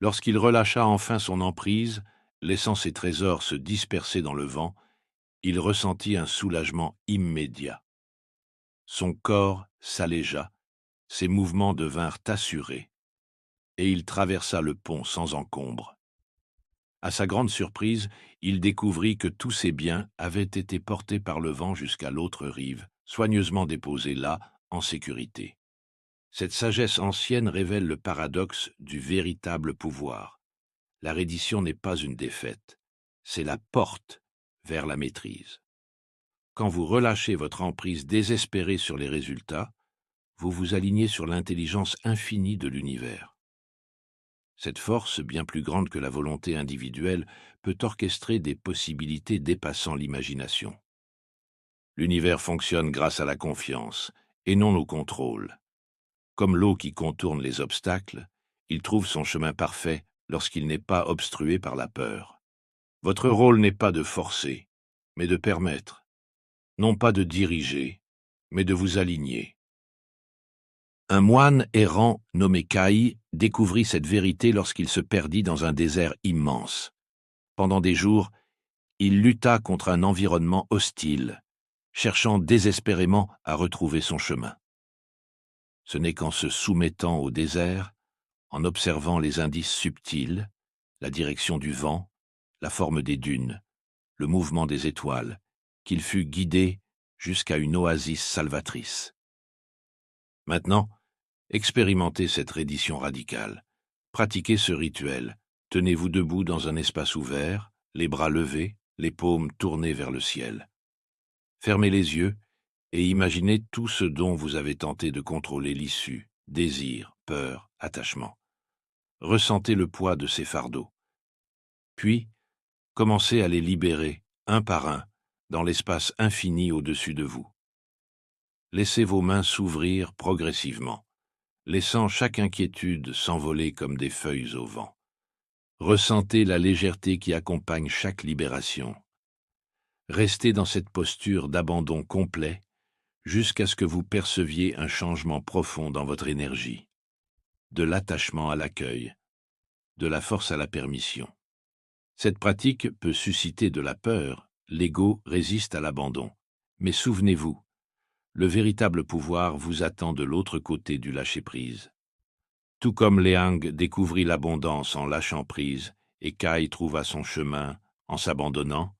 A: Lorsqu'il relâcha enfin son emprise, laissant ses trésors se disperser dans le vent, il ressentit un soulagement immédiat. Son corps s'allégea, ses mouvements devinrent assurés, et il traversa le pont sans encombre. À sa grande surprise, il découvrit que tous ses biens avaient été portés par le vent jusqu'à l'autre rive, soigneusement déposés là, en sécurité. Cette sagesse ancienne révèle le paradoxe du véritable pouvoir. La reddition n'est pas une défaite, c'est la porte vers la maîtrise. Quand vous relâchez votre emprise désespérée sur les résultats, vous vous alignez sur l'intelligence infinie de l'univers. Cette force, bien plus grande que la volonté individuelle, peut orchestrer des possibilités dépassant l'imagination. L'univers fonctionne grâce à la confiance, et non au contrôle. Comme l'eau qui contourne les obstacles, il trouve son chemin parfait lorsqu'il n'est pas obstrué par la peur. Votre rôle n'est pas de forcer, mais de permettre, non pas de diriger, mais de vous aligner. Un moine errant nommé Kai découvrit cette vérité lorsqu'il se perdit dans un désert immense. Pendant des jours, il lutta contre un environnement hostile, cherchant désespérément à retrouver son chemin. Ce n'est qu'en se soumettant au désert, en observant les indices subtils, la direction du vent, la forme des dunes, le mouvement des étoiles, qu'il fut guidé jusqu'à une oasis salvatrice. Maintenant, expérimentez cette reddition radicale. Pratiquez ce rituel. Tenez-vous debout dans un espace ouvert, les bras levés, les paumes tournées vers le ciel. Fermez les yeux et imaginez tout ce dont vous avez tenté de contrôler l'issue, désir, peur, attachement. Ressentez le poids de ces fardeaux. Puis, commencez à les libérer, un par un, dans l'espace infini au-dessus de vous. Laissez vos mains s'ouvrir progressivement, laissant chaque inquiétude s'envoler comme des feuilles au vent. Ressentez la légèreté qui accompagne chaque libération. Restez dans cette posture d'abandon complet jusqu'à ce que vous perceviez un changement profond dans votre énergie. de l'attachement à l'accueil, de la force à la permission. Cette pratique peut susciter de la peur, l'ego résiste à l'abandon. Mais souvenez-vous, le véritable pouvoir vous attend de l'autre côté du lâcher-prise. Tout comme Léang découvrit l'abondance en lâchant prise et Kai trouva son chemin en s'abandonnant,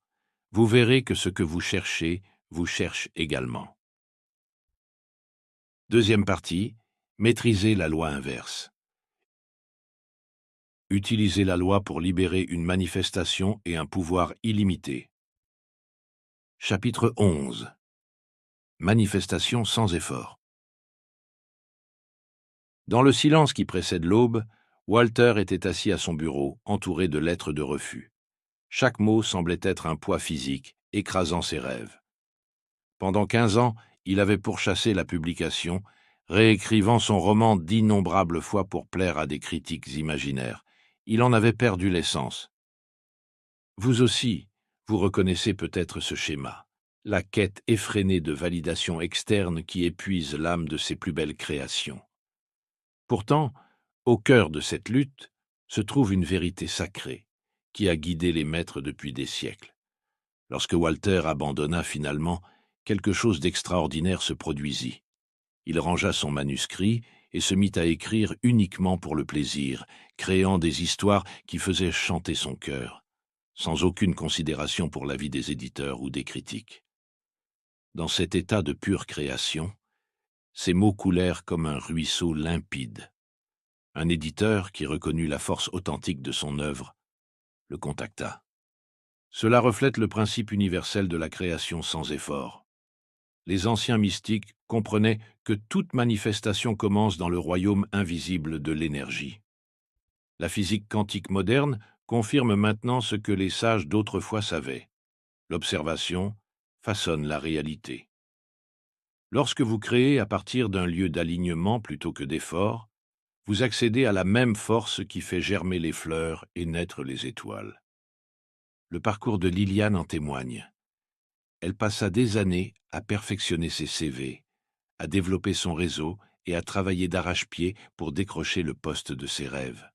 A: vous verrez que ce que vous cherchez vous cherche également. Deuxième partie, maîtrisez la loi inverse. Utilisez la loi pour libérer une manifestation et un pouvoir illimité. Chapitre 11. Manifestation sans effort. Dans le silence qui précède l'aube, Walter était assis à son bureau, entouré de lettres de refus. Chaque mot semblait être un poids physique, écrasant ses rêves. Pendant 15 ans, il avait pourchassé la publication, réécrivant son roman d'innombrables fois pour plaire à des critiques imaginaires. Il en avait perdu l'essence. Vous aussi, vous reconnaissez peut-être ce schéma, la quête effrénée de validation externe qui épuise l'âme de ses plus belles créations. Pourtant, au cœur de cette lutte se trouve une vérité sacrée, qui a guidé les maîtres depuis des siècles. Lorsque Walter abandonna finalement, quelque chose d'extraordinaire se produisit. Il rangea son manuscrit et se mit à écrire uniquement pour le plaisir, créant des histoires qui faisaient chanter son cœur, sans aucune considération pour l'avis des éditeurs ou des critiques. Dans cet état de pure création, ses mots coulèrent comme un ruisseau limpide. Un éditeur, qui reconnut la force authentique de son œuvre, le contacta. Cela reflète le principe universel de la création sans effort. Les anciens mystiques comprenaient que toute manifestation commence dans le royaume invisible de l'énergie. La physique quantique moderne confirme maintenant ce que les sages d'autrefois savaient. L'observation façonne la réalité. Lorsque vous créez à partir d'un lieu d'alignement plutôt que d'effort, vous accédez à la même force qui fait germer les fleurs et naître les étoiles. Le parcours de Liliane en témoigne. Elle passa des années à perfectionner ses CV, à développer son réseau et à travailler d'arrache-pied pour décrocher le poste de ses rêves.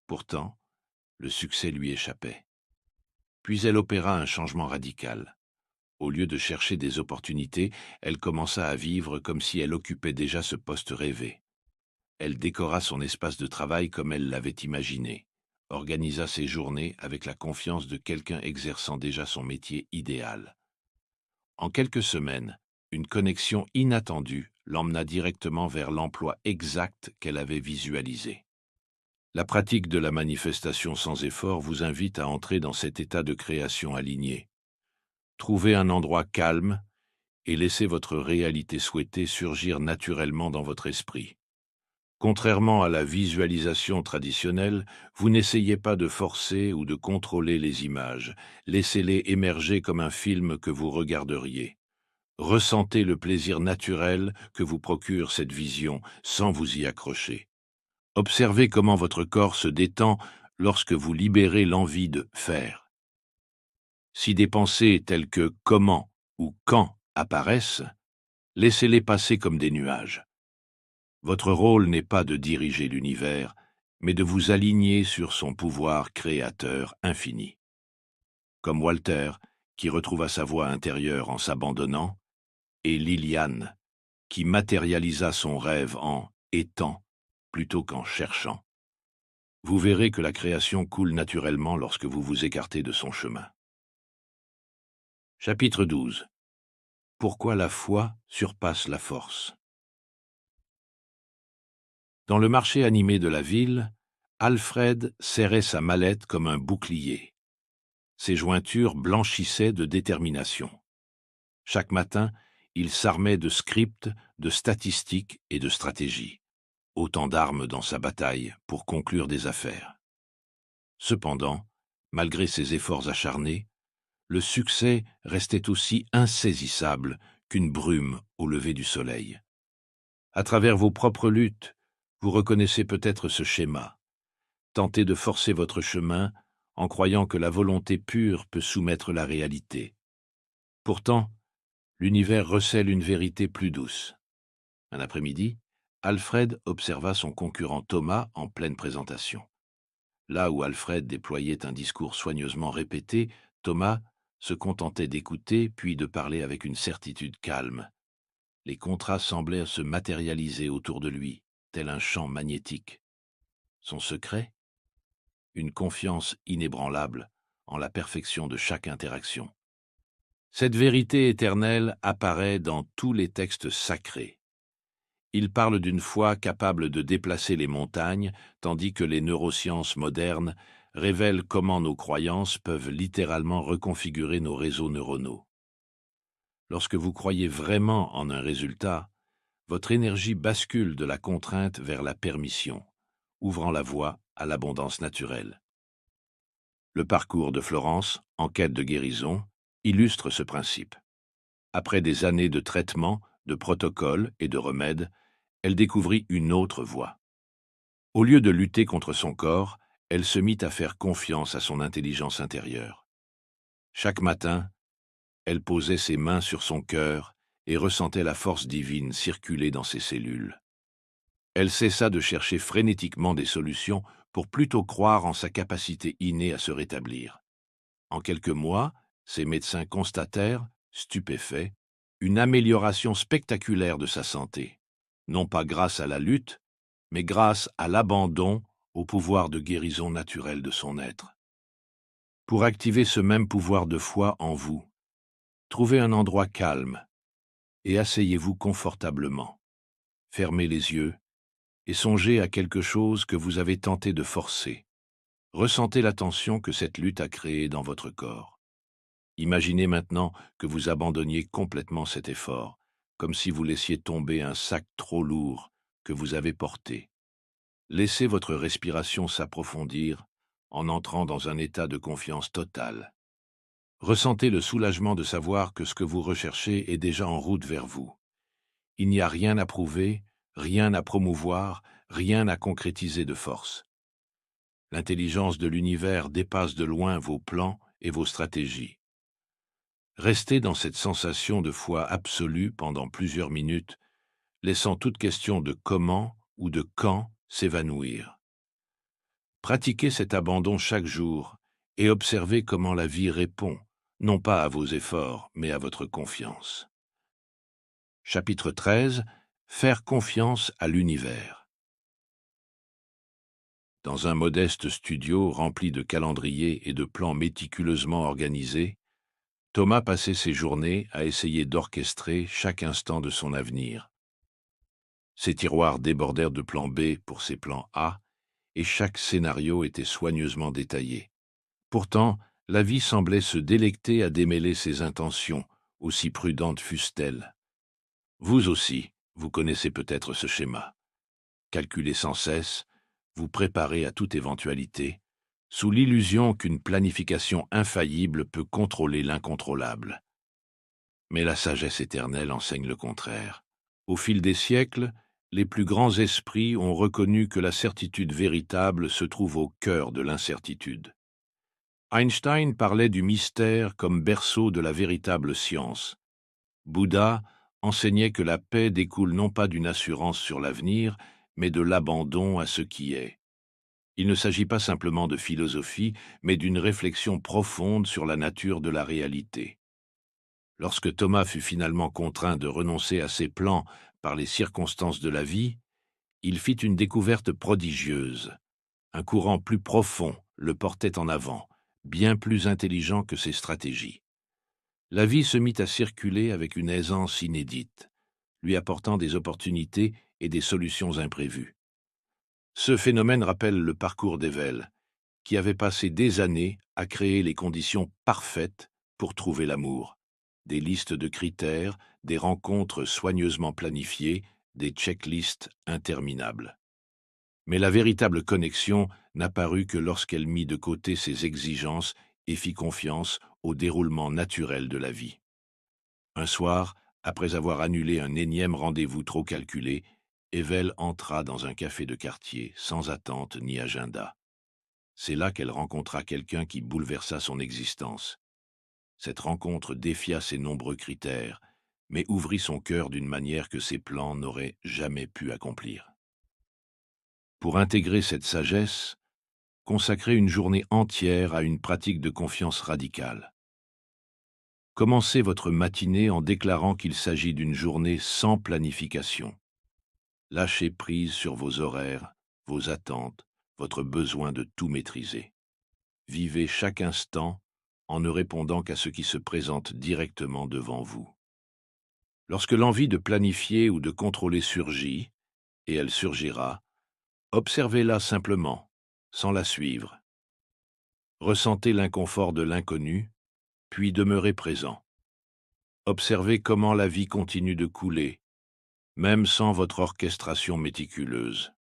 A: Pourtant, le succès lui échappait. Puis elle opéra un changement radical. Au lieu de chercher des opportunités, elle commença à vivre comme si elle occupait déjà ce poste rêvé. Elle décora son espace de travail comme elle l'avait imaginé, organisa ses journées avec la confiance de quelqu'un exerçant déjà son métier idéal. En quelques semaines, une connexion inattendue l'emmena directement vers l'emploi exact qu'elle avait visualisé. La pratique de la manifestation sans effort vous invite à entrer dans cet état de création aligné. Trouvez un endroit calme et laissez votre réalité souhaitée surgir naturellement dans votre esprit. Contrairement à la visualisation traditionnelle, vous n'essayez pas de forcer ou de contrôler les images. Laissez-les émerger comme un film que vous regarderiez. Ressentez le plaisir naturel que vous procure cette vision sans vous y accrocher. Observez comment votre corps se détend lorsque vous libérez l'envie de faire. Si des pensées telles que « comment » ou « quand » apparaissent, laissez-les passer comme des nuages. Votre rôle n'est pas de diriger l'univers, mais de vous aligner sur son pouvoir créateur infini. Comme Walter, qui retrouva sa voix intérieure en s'abandonnant, et Liliane, qui matérialisa son rêve en étant plutôt qu'en cherchant. Vous verrez que la création coule naturellement lorsque vous vous écartez de son chemin. Chapitre 12. Pourquoi la foi surpasse la force. Dans le marché animé de la ville, Alfred serrait sa mallette comme un bouclier. Ses jointures blanchissaient de détermination. Chaque matin, il s'armait de scripts, de statistiques et de stratégies. Autant d'armes dans sa bataille pour conclure des affaires. Cependant, malgré ses efforts acharnés, le succès restait aussi insaisissable qu'une brume au lever du soleil. À travers vos propres luttes, vous reconnaissez peut-être ce schéma. Tentez de forcer votre chemin en croyant que la volonté pure peut soumettre la réalité. Pourtant, l'univers recèle une vérité plus douce. Un après-midi, Alfred observa son concurrent Thomas en pleine présentation. Là où Alfred déployait un discours soigneusement répété, Thomas se contentait d'écouter puis de parler avec une certitude calme. Les contrats semblaient se matérialiser autour de lui, tel un champ magnétique. Son secret? Une confiance inébranlable en la perfection de chaque interaction. Cette vérité éternelle apparaît dans tous les textes sacrés. Il parle d'une foi capable de déplacer les montagnes, tandis que les neurosciences modernes révèlent comment nos croyances peuvent littéralement reconfigurer nos réseaux neuronaux. Lorsque vous croyez vraiment en un résultat, votre énergie bascule de la contrainte vers la permission, ouvrant la voie à l'abondance naturelle. Le parcours de Florence, en quête de guérison, illustre ce principe. Après des années de traitements, de protocoles et de remèdes, elle découvrit une autre voie. Au lieu de lutter contre son corps, elle se mit à faire confiance à son intelligence intérieure. Chaque matin, elle posait ses mains sur son cœur et ressentait la force divine circuler dans ses cellules. Elle cessa de chercher frénétiquement des solutions pour plutôt croire en sa capacité innée à se rétablir. En quelques mois, ses médecins constatèrent, stupéfaits, une amélioration spectaculaire de sa santé, non pas grâce à la lutte, mais grâce à l'abandon au pouvoir de guérison naturelle de son être. Pour activer ce même pouvoir de foi en vous, trouvez un endroit calme et asseyez-vous confortablement. Fermez les yeux et songez à quelque chose que vous avez tenté de forcer. Ressentez la tension que cette lutte a créée dans votre corps. Imaginez maintenant que vous abandonniez complètement cet effort, comme si vous laissiez tomber un sac trop lourd que vous avez porté. Laissez votre respiration s'approfondir en entrant dans un état de confiance totale. Ressentez le soulagement de savoir que ce que vous recherchez est déjà en route vers vous. Il n'y a rien à prouver, rien à promouvoir, rien à concrétiser de force. L'intelligence de l'univers dépasse de loin vos plans et vos stratégies. Restez dans cette sensation de foi absolue pendant plusieurs minutes, laissant toute question de comment ou de quand s'évanouir. Pratiquez cet abandon chaque jour et observez comment la vie répond, non pas à vos efforts, mais à votre confiance. Chapitre 13. Faire confiance à l'univers. Dans un modeste studio rempli de calendriers et de plans méticuleusement organisés, Thomas passait ses journées à essayer d'orchestrer chaque instant de son avenir. Ses tiroirs débordèrent de plans B pour ses plans A, et chaque scénario était soigneusement détaillé. Pourtant, la vie semblait se délecter à démêler ses intentions, aussi prudentes fussent-elles. Vous aussi, vous connaissez peut-être ce schéma. Calculez sans cesse, vous préparez à toute éventualité, sous l'illusion qu'une planification infaillible peut contrôler l'incontrôlable. Mais la sagesse éternelle enseigne le contraire. Au fil des siècles, les plus grands esprits ont reconnu que la certitude véritable se trouve au cœur de l'incertitude. Einstein parlait du mystère comme berceau de la véritable science. Bouddha enseignait que la paix découle non pas d'une assurance sur l'avenir, mais de l'abandon à ce qui est. Il ne s'agit pas simplement de philosophie, mais d'une réflexion profonde sur la nature de la réalité. Lorsque Thomas fut finalement contraint de renoncer à ses plans par les circonstances de la vie, il fit une découverte prodigieuse. Un courant plus profond le portait en avant, bien plus intelligent que ses stratégies. La vie se mit à circuler avec une aisance inédite, lui apportant des opportunités et des solutions imprévues. Ce phénomène rappelle le parcours d'Evel, qui avait passé des années à créer les conditions parfaites pour trouver l'amour. Des listes de critères, des rencontres soigneusement planifiées, des checklists interminables. Mais la véritable connexion n'apparut que lorsqu'elle mit de côté ses exigences et fit confiance au déroulement naturel de la vie. Un soir, après avoir annulé un énième rendez-vous trop calculé, Evel entra dans un café de quartier, sans attente ni agenda. C'est là qu'elle rencontra quelqu'un qui bouleversa son existence. Cette rencontre défia ses nombreux critères, mais ouvrit son cœur d'une manière que ses plans n'auraient jamais pu accomplir. Pour intégrer cette sagesse, consacrez une journée entière à une pratique de confiance radicale. Commencez votre matinée en déclarant qu'il s'agit d'une journée sans planification. Lâchez prise sur vos horaires, vos attentes, votre besoin de tout maîtriser. Vivez chaque instant en ne répondant qu'à ce qui se présente directement devant vous. Lorsque l'envie de planifier ou de contrôler surgit, et elle surgira, observez-la simplement, sans la suivre. Ressentez l'inconfort de l'inconnu, puis demeurez présent. Observez comment la vie continue de couler, même sans votre orchestration méticuleuse.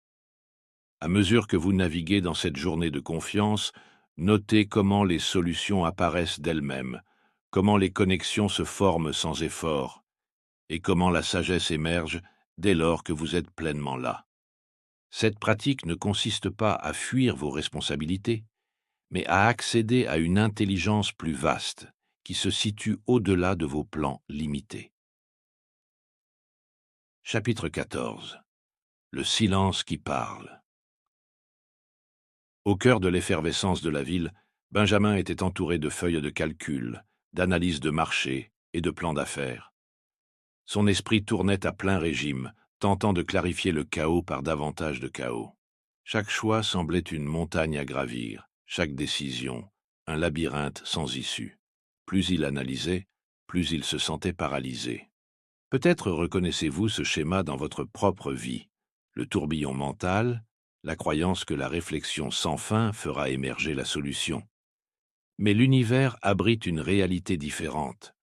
A: À mesure que vous naviguez dans cette journée de confiance, notez comment les solutions apparaissent d'elles-mêmes, comment les connexions se forment sans effort, et comment la sagesse émerge dès lors que vous êtes pleinement là. Cette pratique ne consiste pas à fuir vos responsabilités, mais à accéder à une intelligence plus vaste, qui se situe au-delà de vos plans limités. Chapitre 14. Le silence qui parle. Au cœur de l'effervescence de la ville, Benjamin était entouré de feuilles de calcul, d'analyses de marché et de plans d'affaires. Son esprit tournait à plein régime, tentant de clarifier le chaos par davantage de chaos. Chaque choix semblait une montagne à gravir, chaque décision, un labyrinthe sans issue. Plus il analysait, plus il se sentait paralysé. Peut-être reconnaissez-vous ce schéma dans votre propre vie, le tourbillon mental, la croyance que la réflexion sans fin fera émerger la solution. Mais l'univers abrite une réalité différente.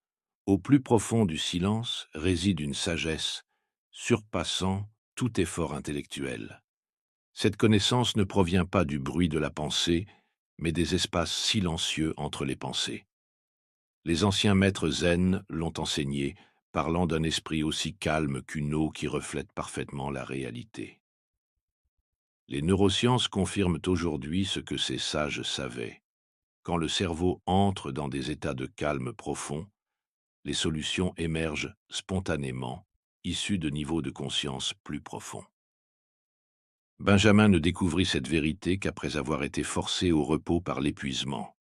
A: Au plus profond du silence réside une sagesse, surpassant tout effort intellectuel. Cette connaissance ne provient pas du bruit de la pensée, mais des espaces silencieux entre les pensées. Les anciens maîtres zen l'ont enseigné, parlant d'un esprit aussi calme qu'une eau qui reflète parfaitement la réalité. Les neurosciences confirment aujourd'hui ce que ces sages savaient. Quand le cerveau entre dans des états de calme profond, les solutions émergent spontanément, issues de niveaux de conscience plus profonds. Benjamin ne découvrit cette vérité qu'après avoir été forcé au repos par l'épuisement.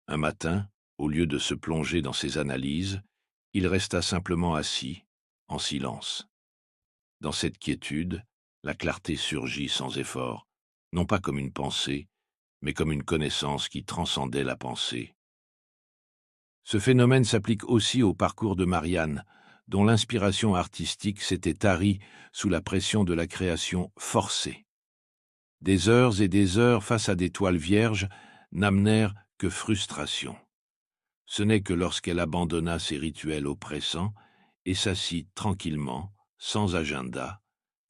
A: Un matin, au lieu de se plonger dans ses analyses, il resta simplement assis, en silence. Dans cette quiétude, la clarté surgit sans effort, non pas comme une pensée, mais comme une connaissance qui transcendait la pensée. Ce phénomène s'applique aussi au parcours de Marianne, dont l'inspiration artistique s'était tarie sous la pression de la création forcée. Des heures et des heures face à des toiles vierges n'amenèrent que frustration. Ce n'est que lorsqu'elle abandonna ses rituels oppressants et s'assit tranquillement, sans agenda,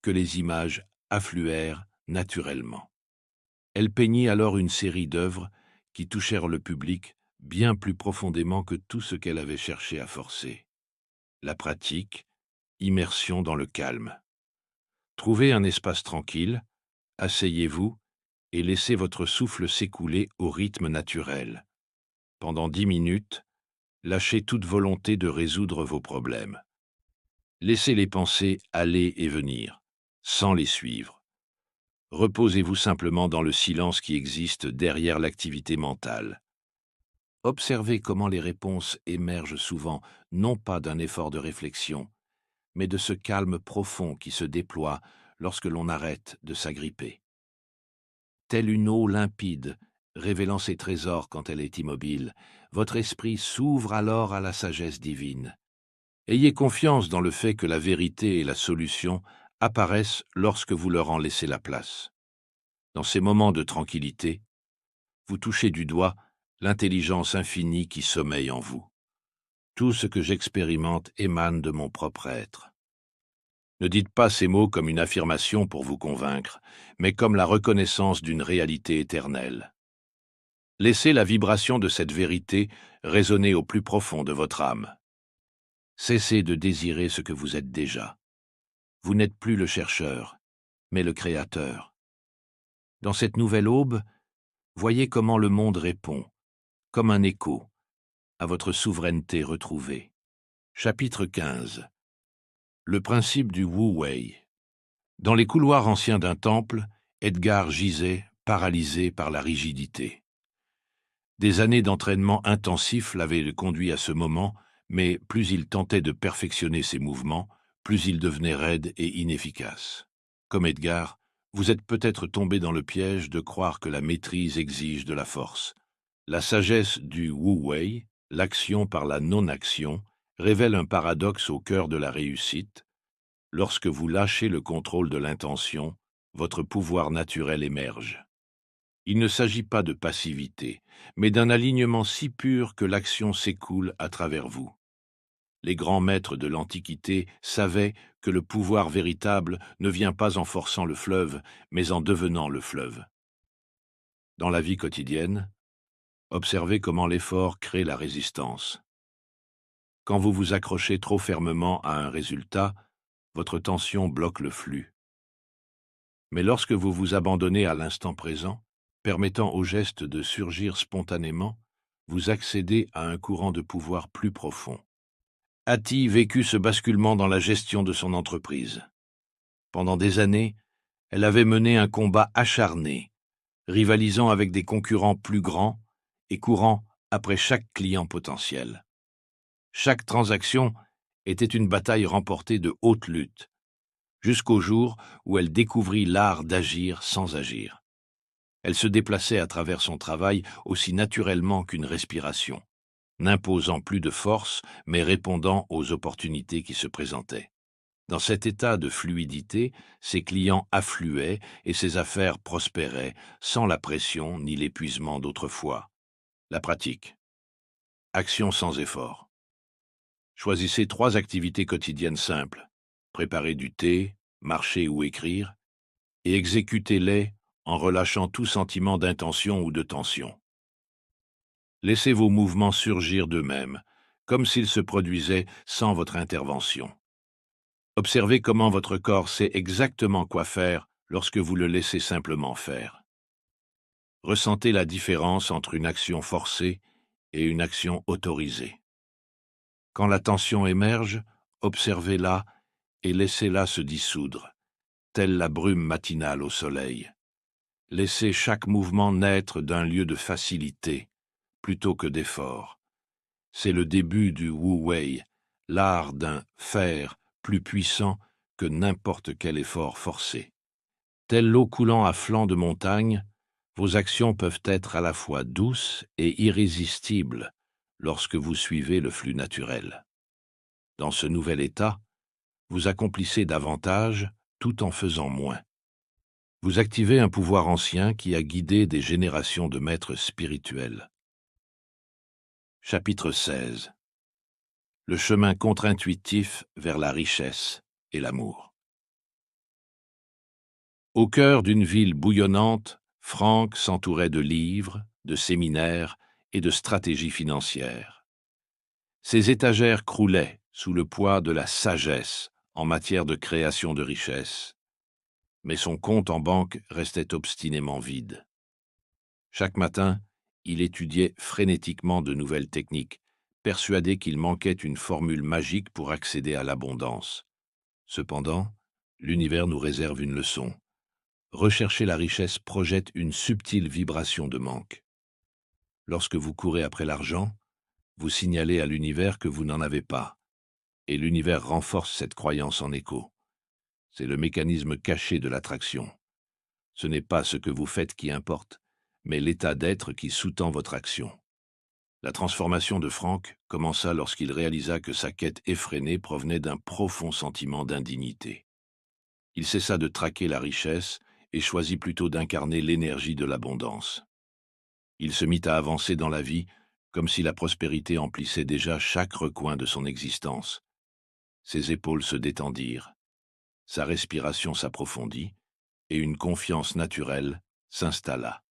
A: que les images affluèrent naturellement. Elle peignit alors une série d'œuvres qui touchèrent le public bien plus profondément que tout ce qu'elle avait cherché à forcer. La pratique, immersion dans le calme. Trouvez un espace tranquille, asseyez-vous et laissez votre souffle s'écouler au rythme naturel. Pendant 10 minutes, lâchez toute volonté de résoudre vos problèmes. Laissez les pensées aller et venir, sans les suivre. Reposez-vous simplement dans le silence qui existe derrière l'activité mentale. Observez comment les réponses émergent souvent, non pas d'un effort de réflexion, mais de ce calme profond qui se déploie lorsque l'on arrête de s'agripper. Telle une eau limpide, révélant ses trésors quand elle est immobile, votre esprit s'ouvre alors à la sagesse divine. Ayez confiance dans le fait que la vérité et la solution apparaissent lorsque vous leur en laissez la place. Dans ces moments de tranquillité, vous touchez du doigt l'intelligence infinie qui sommeille en vous. Tout ce que j'expérimente émane de mon propre être. Ne dites pas ces mots comme une affirmation pour vous convaincre, mais comme la reconnaissance d'une réalité éternelle. Laissez la vibration de cette vérité résonner au plus profond de votre âme. Cessez de désirer ce que vous êtes déjà. Vous n'êtes plus le chercheur, mais le créateur. Dans cette nouvelle aube, voyez comment le monde répond, comme un écho, à votre souveraineté retrouvée. Chapitre 15. Le principe du Wu Wei. Dans les couloirs anciens d'un temple, Edgar gisait, paralysé par la rigidité. Des années d'entraînement intensif l'avaient conduit à ce moment, mais plus il tentait de perfectionner ses mouvements, plus il devenait raide et inefficace. Comme Edgar, vous êtes peut-être tombé dans le piège de croire que la maîtrise exige de la force. La sagesse du Wu Wei, l'action par la non-action, révèle un paradoxe au cœur de la réussite. Lorsque vous lâchez le contrôle de l'intention, votre pouvoir naturel émerge. Il ne s'agit pas de passivité, mais d'un alignement si pur que l'action s'écoule à travers vous. Les grands maîtres de l'Antiquité savaient que le pouvoir véritable ne vient pas en forçant le fleuve, mais en devenant le fleuve. Dans la vie quotidienne, observez comment l'effort crée la résistance. Quand vous vous accrochez trop fermement à un résultat, votre tension bloque le flux. Mais lorsque vous vous abandonnez à l'instant présent, permettant au geste de surgir spontanément, vous accédez à un courant de pouvoir plus profond. Hattie vécut ce basculement dans la gestion de son entreprise. Pendant des années, elle avait mené un combat acharné, rivalisant avec des concurrents plus grands et courant après chaque client potentiel. Chaque transaction était une bataille remportée de haute lutte, jusqu'au jour où elle découvrit l'art d'agir sans agir. Elle se déplaçait à travers son travail aussi naturellement qu'une respiration, n'imposant plus de force, mais répondant aux opportunités qui se présentaient. Dans cet état de fluidité, ses clients affluaient et ses affaires prospéraient, sans la pression ni l'épuisement d'autrefois. La pratique. Action sans effort. Choisissez 3 activités quotidiennes simples. Préparer du thé, marcher ou écrire, et exécutez-les en relâchant tout sentiment d'intention ou de tension. Laissez vos mouvements surgir d'eux-mêmes, comme s'ils se produisaient sans votre intervention. Observez comment votre corps sait exactement quoi faire lorsque vous le laissez simplement faire. Ressentez la différence entre une action forcée et une action autorisée. Quand la tension émerge, observez-la et laissez-la se dissoudre, telle la brume matinale au soleil. Laissez chaque mouvement naître d'un lieu de facilité, plutôt que d'effort. C'est le début du Wu Wei, l'art d'un faire plus puissant que n'importe quel effort forcé. Telle l'eau coulant à flanc de montagne, vos actions peuvent être à la fois douces et irrésistibles lorsque vous suivez le flux naturel. Dans ce nouvel état, vous accomplissez davantage tout en faisant moins. Vous activez un pouvoir ancien qui a guidé des générations de maîtres spirituels. Chapitre 16. Le chemin contre-intuitif vers la richesse et l'amour. Au cœur d'une ville bouillonnante, Franck s'entourait de livres, de séminaires et de stratégies financières. Ses étagères croulaient sous le poids de la sagesse en matière de création de richesses, mais son compte en banque restait obstinément vide. Chaque matin, il étudiait frénétiquement de nouvelles techniques, persuadé qu'il manquait une formule magique pour accéder à l'abondance. Cependant, l'univers nous réserve une leçon. Rechercher la richesse projette une subtile vibration de manque. Lorsque vous courez après l'argent, vous signalez à l'univers que vous n'en avez pas, et l'univers renforce cette croyance en écho. C'est le mécanisme caché de l'attraction. Ce n'est pas ce que vous faites qui importe, mais l'état d'être qui sous-tend votre action. La transformation de Franck commença lorsqu'il réalisa que sa quête effrénée provenait d'un profond sentiment d'indignité. Il cessa de traquer la richesse et choisit plutôt d'incarner l'énergie de l'abondance. Il se mit à avancer dans la vie comme si la prospérité emplissait déjà chaque recoin de son existence. Ses épaules se détendirent, sa respiration s'approfondit et une confiance naturelle s'installa.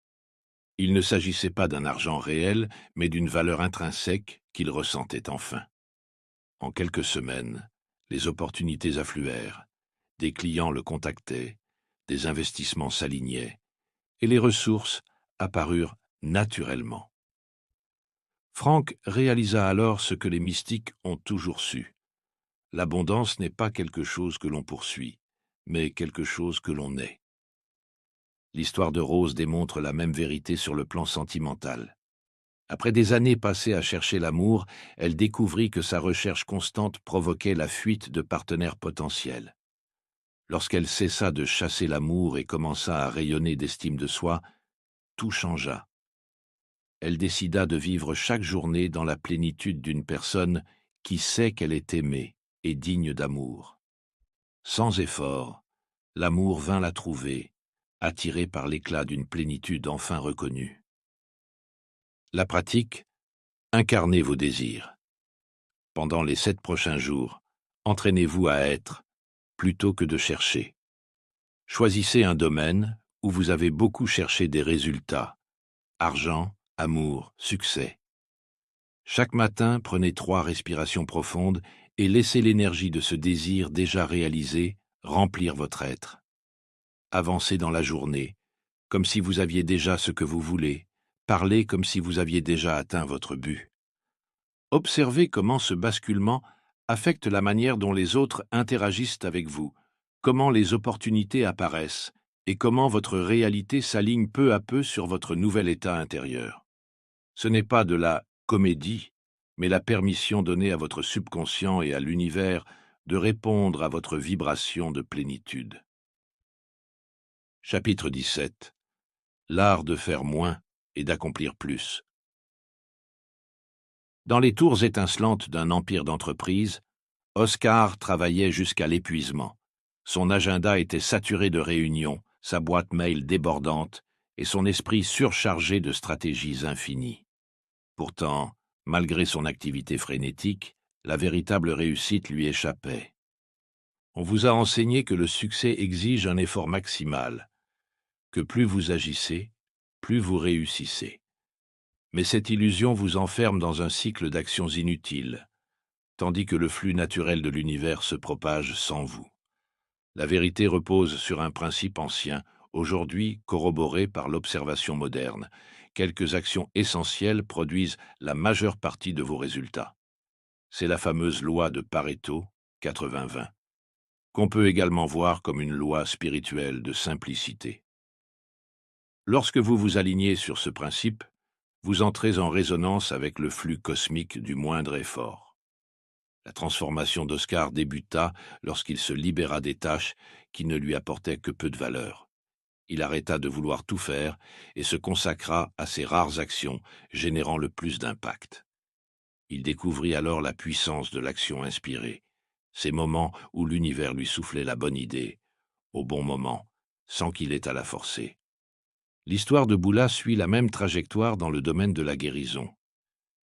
A: Il ne s'agissait pas d'un argent réel, mais d'une valeur intrinsèque qu'il ressentait enfin. En quelques semaines, les opportunités affluèrent, des clients le contactaient, des investissements s'alignaient, et les ressources apparurent naturellement. Franck réalisa alors ce que les mystiques ont toujours su. L'abondance n'est pas quelque chose que l'on poursuit, mais quelque chose que l'on est. L'histoire de Rose démontre la même vérité sur le plan sentimental. Après des années passées à chercher l'amour, elle découvrit que sa recherche constante provoquait la fuite de partenaires potentiels. Lorsqu'elle cessa de chasser l'amour et commença à rayonner d'estime de soi, tout changea. Elle décida de vivre chaque journée dans la plénitude d'une personne qui sait qu'elle est aimée et digne d'amour. Sans effort, l'amour vint la trouver, attiré par l'éclat d'une plénitude enfin reconnue. La pratique, incarnez vos désirs. Pendant les 7 prochains jours, entraînez-vous à être, plutôt que de chercher. Choisissez un domaine où vous avez beaucoup cherché des résultats. Argent, amour, succès. Chaque matin, prenez 3 respirations profondes et laissez l'énergie de ce désir déjà réalisé remplir votre être. Avancez dans la journée, comme si vous aviez déjà ce que vous voulez. Parlez comme si vous aviez déjà atteint votre but. Observez comment ce basculement affecte la manière dont les autres interagissent avec vous, comment les opportunités apparaissent et comment votre réalité s'aligne peu à peu sur votre nouvel état intérieur. Ce n'est pas de la comédie, mais la permission donnée à votre subconscient et à l'univers de répondre à votre vibration de plénitude. Chapitre 17. L'art de faire moins et d'accomplir plus. Dans les tours étincelantes d'un empire d'entreprise, Oscar travaillait jusqu'à l'épuisement. Son agenda était saturé de réunions, sa boîte mail débordante et son esprit surchargé de stratégies infinies. Pourtant, malgré son activité frénétique, la véritable réussite lui échappait. On vous a enseigné que le succès exige un effort maximal, que plus vous agissez, plus vous réussissez. Mais cette illusion vous enferme dans un cycle d'actions inutiles, tandis que le flux naturel de l'univers se propage sans vous. La vérité repose sur un principe ancien, aujourd'hui corroboré par l'observation moderne. Quelques actions essentielles produisent la majeure partie de vos résultats. C'est la fameuse loi de Pareto, 80-20, qu'on peut également voir comme une loi spirituelle de simplicité. Lorsque vous vous alignez sur ce principe, vous entrez en résonance avec le flux cosmique du moindre effort. La transformation d'Oscar débuta lorsqu'il se libéra des tâches qui ne lui apportaient que peu de valeur. Il arrêta de vouloir tout faire et se consacra à ses rares actions générant le plus d'impact. Il découvrit alors la puissance de l'action inspirée, ces moments où l'univers lui soufflait la bonne idée, au bon moment, sans qu'il ait à la forcer. L'histoire de Boula suit la même trajectoire dans le domaine de la guérison.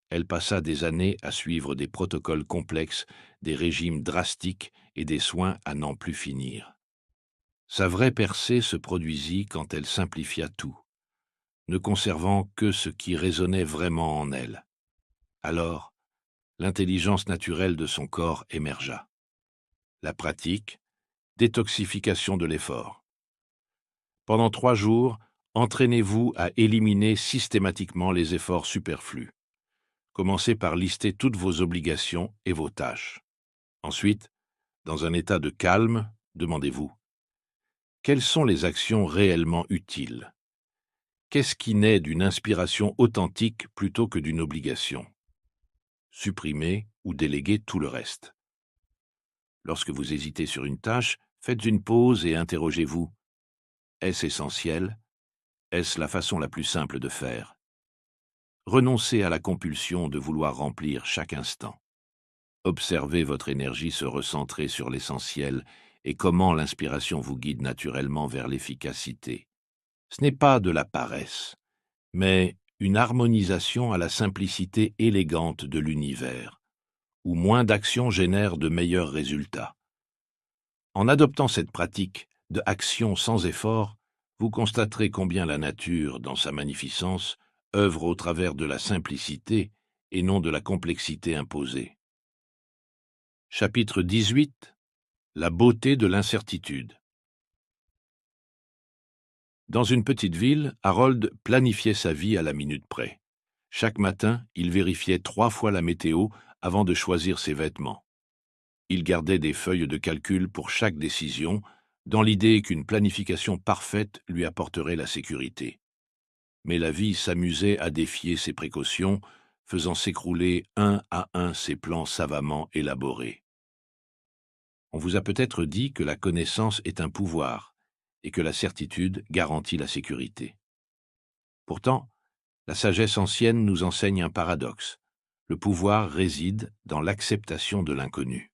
A: Elle passa des années à suivre des protocoles complexes, des régimes drastiques et des soins à n'en plus finir. Sa vraie percée se produisit quand elle simplifia tout, ne conservant que ce qui résonnait vraiment en elle. Alors, l'intelligence naturelle de son corps émergea. La pratique, détoxification de l'effort. Pendant 3 jours, entraînez-vous à éliminer systématiquement les efforts superflus. Commencez par lister toutes vos obligations et vos tâches. Ensuite, dans un état de calme, demandez-vous: quelles sont les actions réellement utiles? Qu'est-ce qui naît d'une inspiration authentique plutôt que d'une obligation? Supprimez ou déléguez tout le reste. Lorsque vous hésitez sur une tâche, faites une pause et interrogez-vous: est-ce essentiel? Est-ce la façon la plus simple de faire? Renoncez à la compulsion de vouloir remplir chaque instant. Observez votre énergie se recentrer sur l'essentiel et comment l'inspiration vous guide naturellement vers l'efficacité. Ce n'est pas de la paresse, mais une harmonisation à la simplicité élégante de l'univers, où moins d'actions génèrent de meilleurs résultats. En adoptant cette pratique de action sans effort, vous constaterez combien la nature, dans sa magnificence, œuvre au travers de la simplicité et non de la complexité imposée. Chapitre 18. La beauté de l'incertitude. Dans une petite ville, Harold planifiait sa vie à la minute près. Chaque matin, il vérifiait 3 fois la météo avant de choisir ses vêtements. Il gardait des feuilles de calcul pour chaque décision, dans l'idée qu'une planification parfaite lui apporterait la sécurité. Mais la vie s'amusait à défier ses précautions, faisant s'écrouler un à un ses plans savamment élaborés. On vous a peut-être dit que la connaissance est un pouvoir et que la certitude garantit la sécurité. Pourtant, la sagesse ancienne nous enseigne un paradoxe. Le pouvoir réside dans l'acceptation de l'inconnu.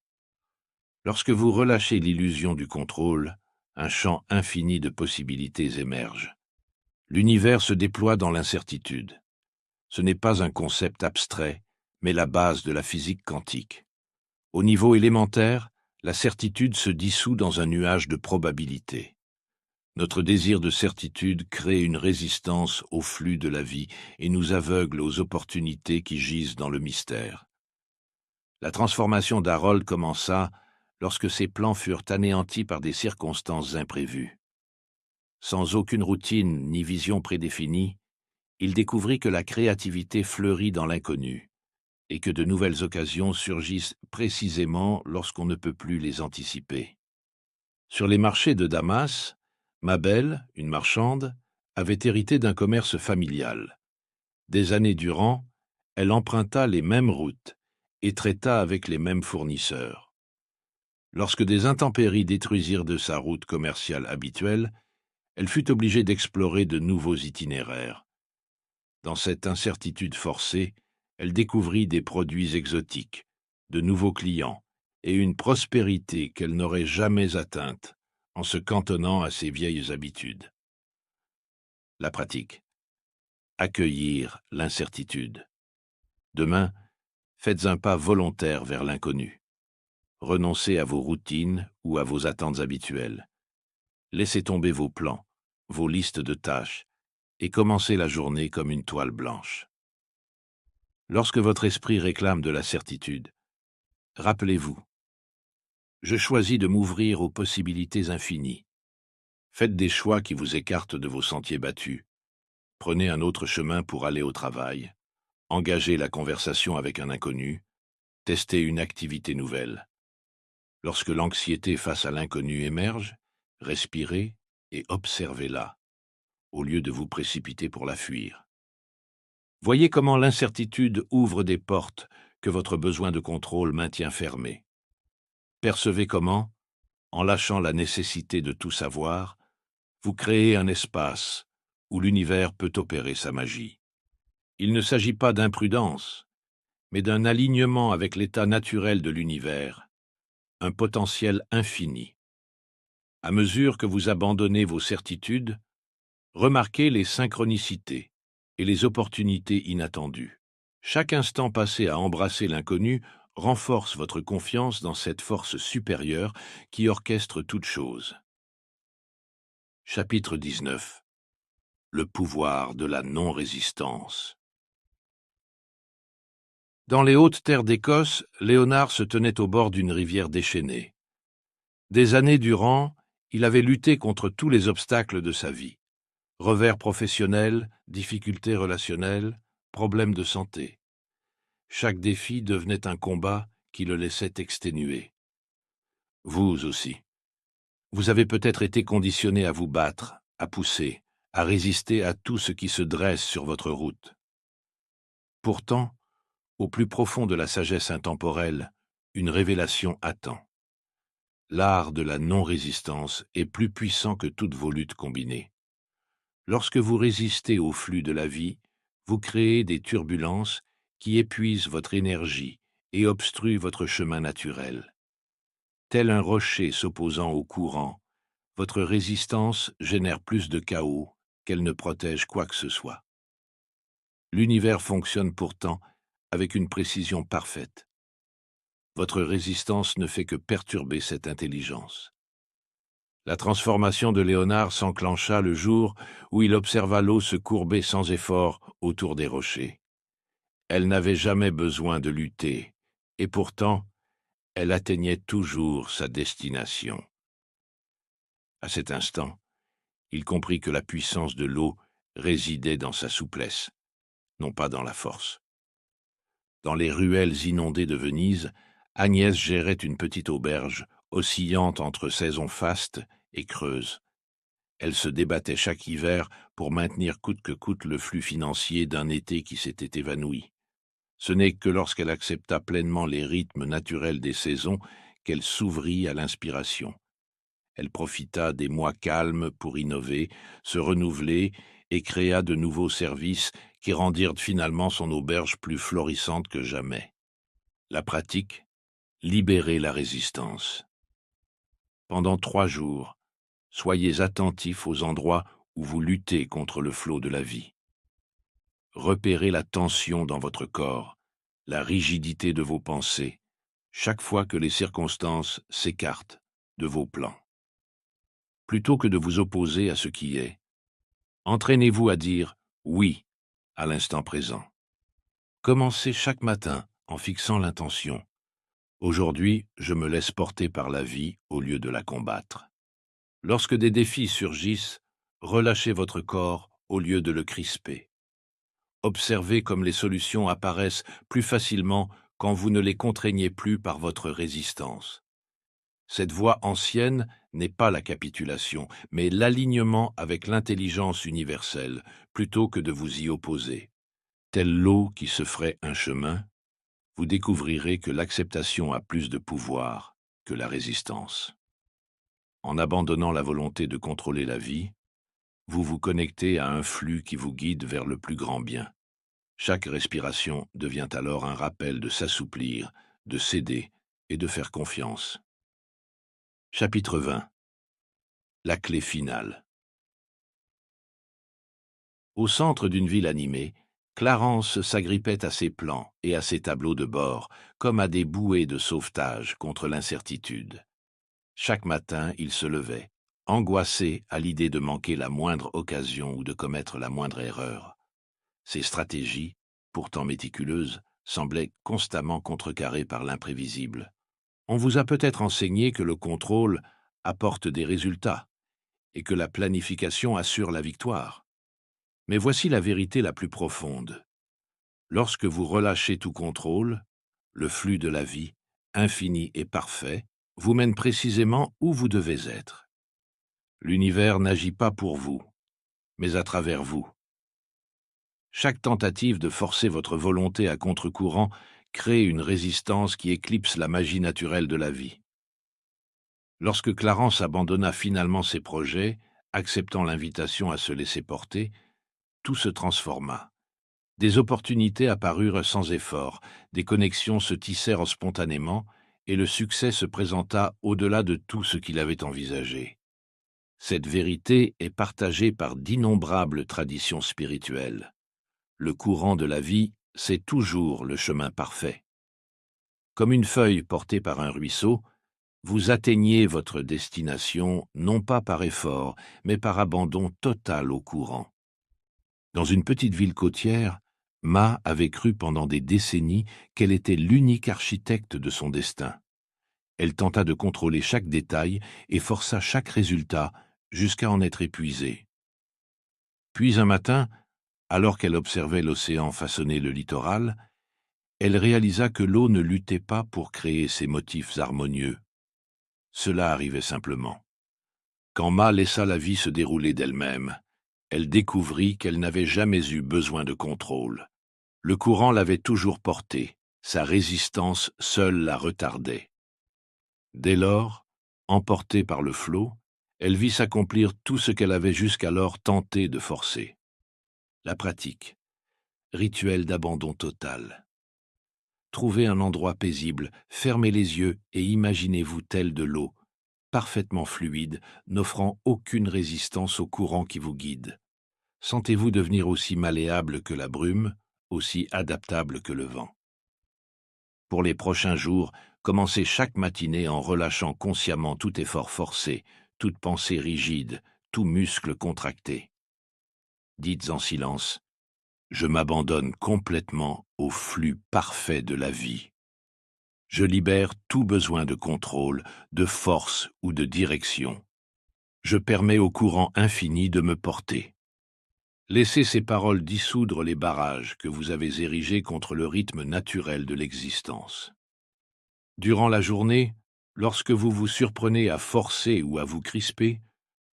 A: Lorsque vous relâchez l'illusion du contrôle, un champ infini de possibilités émerge. L'univers se déploie dans l'incertitude. Ce n'est pas un concept abstrait, mais la base de la physique quantique. Au niveau élémentaire, la certitude se dissout dans un nuage de probabilités. Notre désir de certitude crée une résistance au flux de la vie et nous aveugle aux opportunités qui gisent dans le mystère. La transformation d'Harold commença lorsque ses plans furent anéantis par des circonstances imprévues. Sans aucune routine ni vision prédéfinie, il découvrit que la créativité fleurit dans l'inconnu et que de nouvelles occasions surgissent précisément lorsqu'on ne peut plus les anticiper. Sur les marchés de Damas, Mabel, une marchande, avait hérité d'un commerce familial. Des années durant, elle emprunta les mêmes routes et traita avec les mêmes fournisseurs. Lorsque des intempéries détruisirent de sa route commerciale habituelle, elle fut obligée d'explorer de nouveaux itinéraires. Dans cette incertitude forcée, elle découvrit des produits exotiques, de nouveaux clients et une prospérité qu'elle n'aurait jamais atteinte en se cantonnant à ses vieilles habitudes. La pratique. Accueillir l'incertitude. Demain, faites un pas volontaire vers l'inconnu. Renoncez à vos routines ou à vos attentes habituelles. Laissez tomber vos plans, vos listes de tâches, et commencez la journée comme une toile blanche. Lorsque votre esprit réclame de la certitude, rappelez-vous, je choisis de m'ouvrir aux possibilités infinies. Faites des choix qui vous écartent de vos sentiers battus. Prenez un autre chemin pour aller au travail. Engagez la conversation avec un inconnu. Testez une activité nouvelle. Lorsque l'anxiété face à l'inconnu émerge, respirez et observez-la, au lieu de vous précipiter pour la fuir. Voyez comment l'incertitude ouvre des portes que votre besoin de contrôle maintient fermées. Percevez comment, en lâchant la nécessité de tout savoir, vous créez un espace où l'univers peut opérer sa magie. Il ne s'agit pas d'imprudence, mais d'un alignement avec l'état naturel de l'univers, un potentiel infini. À mesure que vous abandonnez vos certitudes, remarquez les synchronicités et les opportunités inattendues. Chaque instant passé à embrasser l'inconnu renforce votre confiance dans cette force supérieure qui orchestre toutes choses. Chapitre 19. Le pouvoir de la non-résistance. Dans les hautes terres d'Écosse, Léonard se tenait au bord d'une rivière déchaînée. Des années durant, il avait lutté contre tous les obstacles de sa vie. Revers professionnels, difficultés relationnelles, problèmes de santé. Chaque défi devenait un combat qui le laissait exténué. Vous aussi. Vous avez peut-être été conditionné à vous battre, à pousser, à résister à tout ce qui se dresse sur votre route. Pourtant, au plus profond de la sagesse intemporelle, une révélation attend. L'art de la non-résistance est plus puissant que toutes vos luttes combinées. Lorsque vous résistez au flux de la vie, vous créez des turbulences qui épuisent votre énergie et obstruent votre chemin naturel. Tel un rocher s'opposant au courant, votre résistance génère plus de chaos qu'elle ne protège quoi que ce soit. L'univers fonctionne pourtant avec une précision parfaite. Votre résistance ne fait que perturber cette intelligence. La transformation de Léonard s'enclencha le jour où il observa l'eau se courber sans effort autour des rochers. Elle n'avait jamais besoin de lutter, et pourtant, elle atteignait toujours sa destination. À cet instant, il comprit que la puissance de l'eau résidait dans sa souplesse. non pas dans la force. Dans les ruelles inondées de Venise, Agnès gérait une petite auberge, oscillante entre saisons fastes et creuses. Elle se débattait chaque hiver pour maintenir coûte que coûte le flux financier d'un été qui s'était évanoui. Ce n'est que lorsqu'elle accepta pleinement les rythmes naturels des saisons qu'elle s'ouvrit à l'inspiration. Elle profita des mois calmes pour innover, se renouveler et créa de nouveaux services qui rendirent finalement son auberge plus florissante que jamais. La pratique, libérer la résistance. Pendant 3 jours, soyez attentifs aux endroits où vous luttez contre le flot de la vie. Repérez la tension dans votre corps, la rigidité de vos pensées, chaque fois que les circonstances s'écartent de vos plans. Plutôt que de vous opposer à ce qui est, entraînez-vous à dire « oui » à l'instant présent. Commencez chaque matin en fixant l'intention. Aujourd'hui, je me laisse porter par la vie au lieu de la combattre. Lorsque des défis surgissent, relâchez votre corps au lieu de le crisper. Observez comme les solutions apparaissent plus facilement quand vous ne les contraignez plus par votre résistance. Cette voie ancienne n'est pas la capitulation, mais l'alignement avec l'intelligence universelle, plutôt que de vous y opposer. Telle l'eau qui se ferait un chemin, vous découvrirez que l'acceptation a plus de pouvoir que la résistance. En abandonnant la volonté de contrôler la vie, vous vous connectez à un flux qui vous guide vers le plus grand bien. Chaque respiration devient alors un rappel de s'assouplir, de céder et de faire confiance. Chapitre 20. La clé finale. Au centre d'une ville animée, Clarence s'agrippait à ses plans et à ses tableaux de bord, comme à des bouées de sauvetage contre l'incertitude. Chaque matin, il se levait, angoissé à l'idée de manquer la moindre occasion ou de commettre la moindre erreur. Ses stratégies, pourtant méticuleuses, semblaient constamment contrecarrées par l'imprévisible. On vous a peut-être enseigné que le contrôle apporte des résultats et que la planification assure la victoire. Mais voici la vérité la plus profonde. Lorsque vous relâchez tout contrôle, le flux de la vie, infini et parfait, vous mène précisément où vous devez être. L'univers n'agit pas pour vous, mais à travers vous. Chaque tentative de forcer votre volonté à contre-courant crée une résistance qui éclipse la magie naturelle de la vie. Lorsque Clarence abandonna finalement ses projets, acceptant l'invitation à se laisser porter, tout se transforma. Des opportunités apparurent sans effort, des connexions se tissèrent spontanément, et le succès se présenta au-delà de tout ce qu'il avait envisagé. Cette vérité est partagée par d'innombrables traditions spirituelles. Le courant de la vie, c'est toujours le chemin parfait. Comme une feuille portée par un ruisseau, vous atteignez votre destination non pas par effort, mais par abandon total au courant. Dans une petite ville côtière, Ma avait cru pendant des décennies qu'elle était l'unique architecte de son destin. Elle tenta de contrôler chaque détail et força chaque résultat jusqu'à en être épuisée. Puis un matin, alors qu'elle observait l'océan façonner le littoral, elle réalisa que l'eau ne luttait pas pour créer ces motifs harmonieux. Cela arrivait simplement. Quand Ma laissa la vie se dérouler d'elle-même, elle découvrit qu'elle n'avait jamais eu besoin de contrôle. Le courant l'avait toujours portée, sa résistance seule la retardait. Dès lors, emportée par le flot, elle vit s'accomplir tout ce qu'elle avait jusqu'alors tenté de forcer. La pratique. Rituel d'abandon total. Trouvez un endroit paisible, fermez les yeux et imaginez-vous tel de l'eau, parfaitement fluide, n'offrant aucune résistance au courant qui vous guide. Sentez-vous devenir aussi malléable que la brume, aussi adaptable que le vent. Pour les prochains jours, commencez chaque matinée en relâchant consciemment tout effort forcé, toute pensée rigide, tout muscle contracté. Dites en silence « Je m'abandonne complètement au flux parfait de la vie. Je libère tout besoin de contrôle, de force ou de direction. Je permets au courant infini de me porter. » Laissez ces paroles dissoudre les barrages que vous avez érigés contre le rythme naturel de l'existence. Durant la journée, lorsque vous vous surprenez à forcer ou à vous crisper,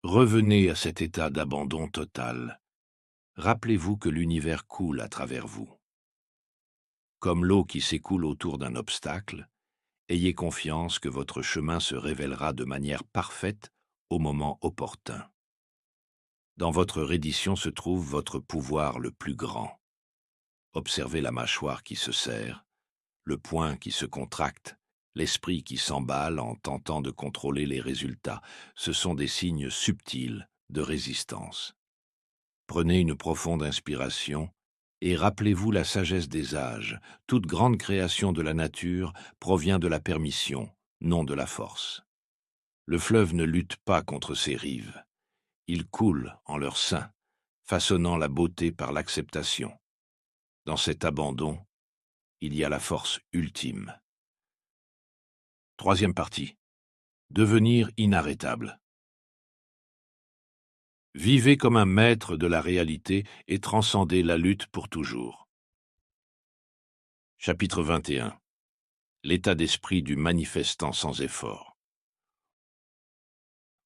A: revenez à cet état d'abandon total. Rappelez-vous que l'univers coule à travers vous. Comme l'eau qui s'écoule autour d'un obstacle, ayez confiance que votre chemin se révélera de manière parfaite au moment opportun. Dans votre reddition se trouve votre pouvoir le plus grand. Observez la mâchoire qui se serre, le poing qui se contracte, l'esprit qui s'emballe en tentant de contrôler les résultats. Ce sont des signes subtils de résistance. Prenez une profonde inspiration et rappelez-vous la sagesse des âges. Toute grande création de la nature provient de la permission, non de la force. Le fleuve ne lutte pas contre ses rives. Il coule en leur sein, façonnant la beauté par l'acceptation. Dans cet abandon, il y a la force ultime. Troisième partie. Devenir inarrêtable. Vivez comme un maître de la réalité et transcendez la lutte pour toujours. Chapitre 21. L'état d'esprit du manifestant sans effort.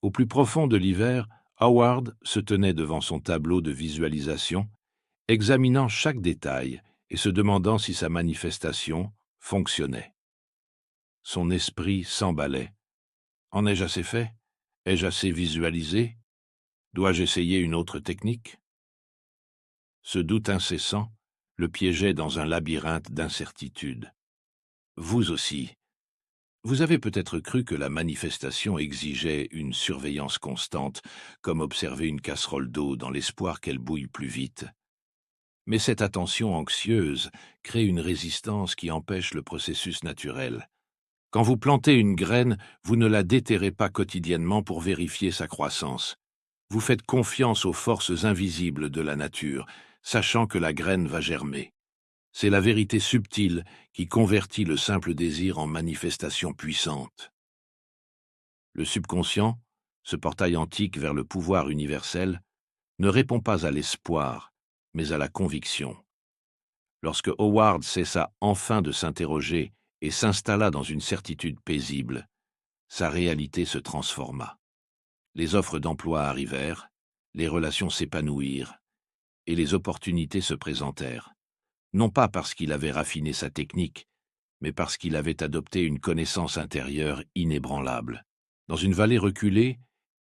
A: Au plus profond de l'hiver, Howard se tenait devant son tableau de visualisation, examinant chaque détail et se demandant si sa manifestation fonctionnait. Son esprit s'emballait. En ai-je assez fait? Ai-je assez visualisé? Dois-je essayer une autre technique? Ce doute incessant le piégeait dans un labyrinthe d'incertitudes. Vous aussi. Vous avez peut-être cru que la manifestation exigeait une surveillance constante, comme observer une casserole d'eau dans l'espoir qu'elle bouille plus vite. Mais cette attention anxieuse crée une résistance qui empêche le processus naturel. Quand vous plantez une graine, vous ne la déterrez pas quotidiennement pour vérifier sa croissance. Vous faites confiance aux forces invisibles de la nature, sachant que la graine va germer. C'est la vérité subtile qui convertit le simple désir en manifestation puissante. Le subconscient, ce portail antique vers le pouvoir universel, ne répond pas à l'espoir, mais à la conviction. Lorsque Howard cessa enfin de s'interroger et s'installa dans une certitude paisible, sa réalité se transforma. Les offres d'emploi arrivèrent, les relations s'épanouirent, et les opportunités se présentèrent, non pas parce qu'il avait raffiné sa technique, mais parce qu'il avait adopté une connaissance intérieure inébranlable. Dans une vallée reculée,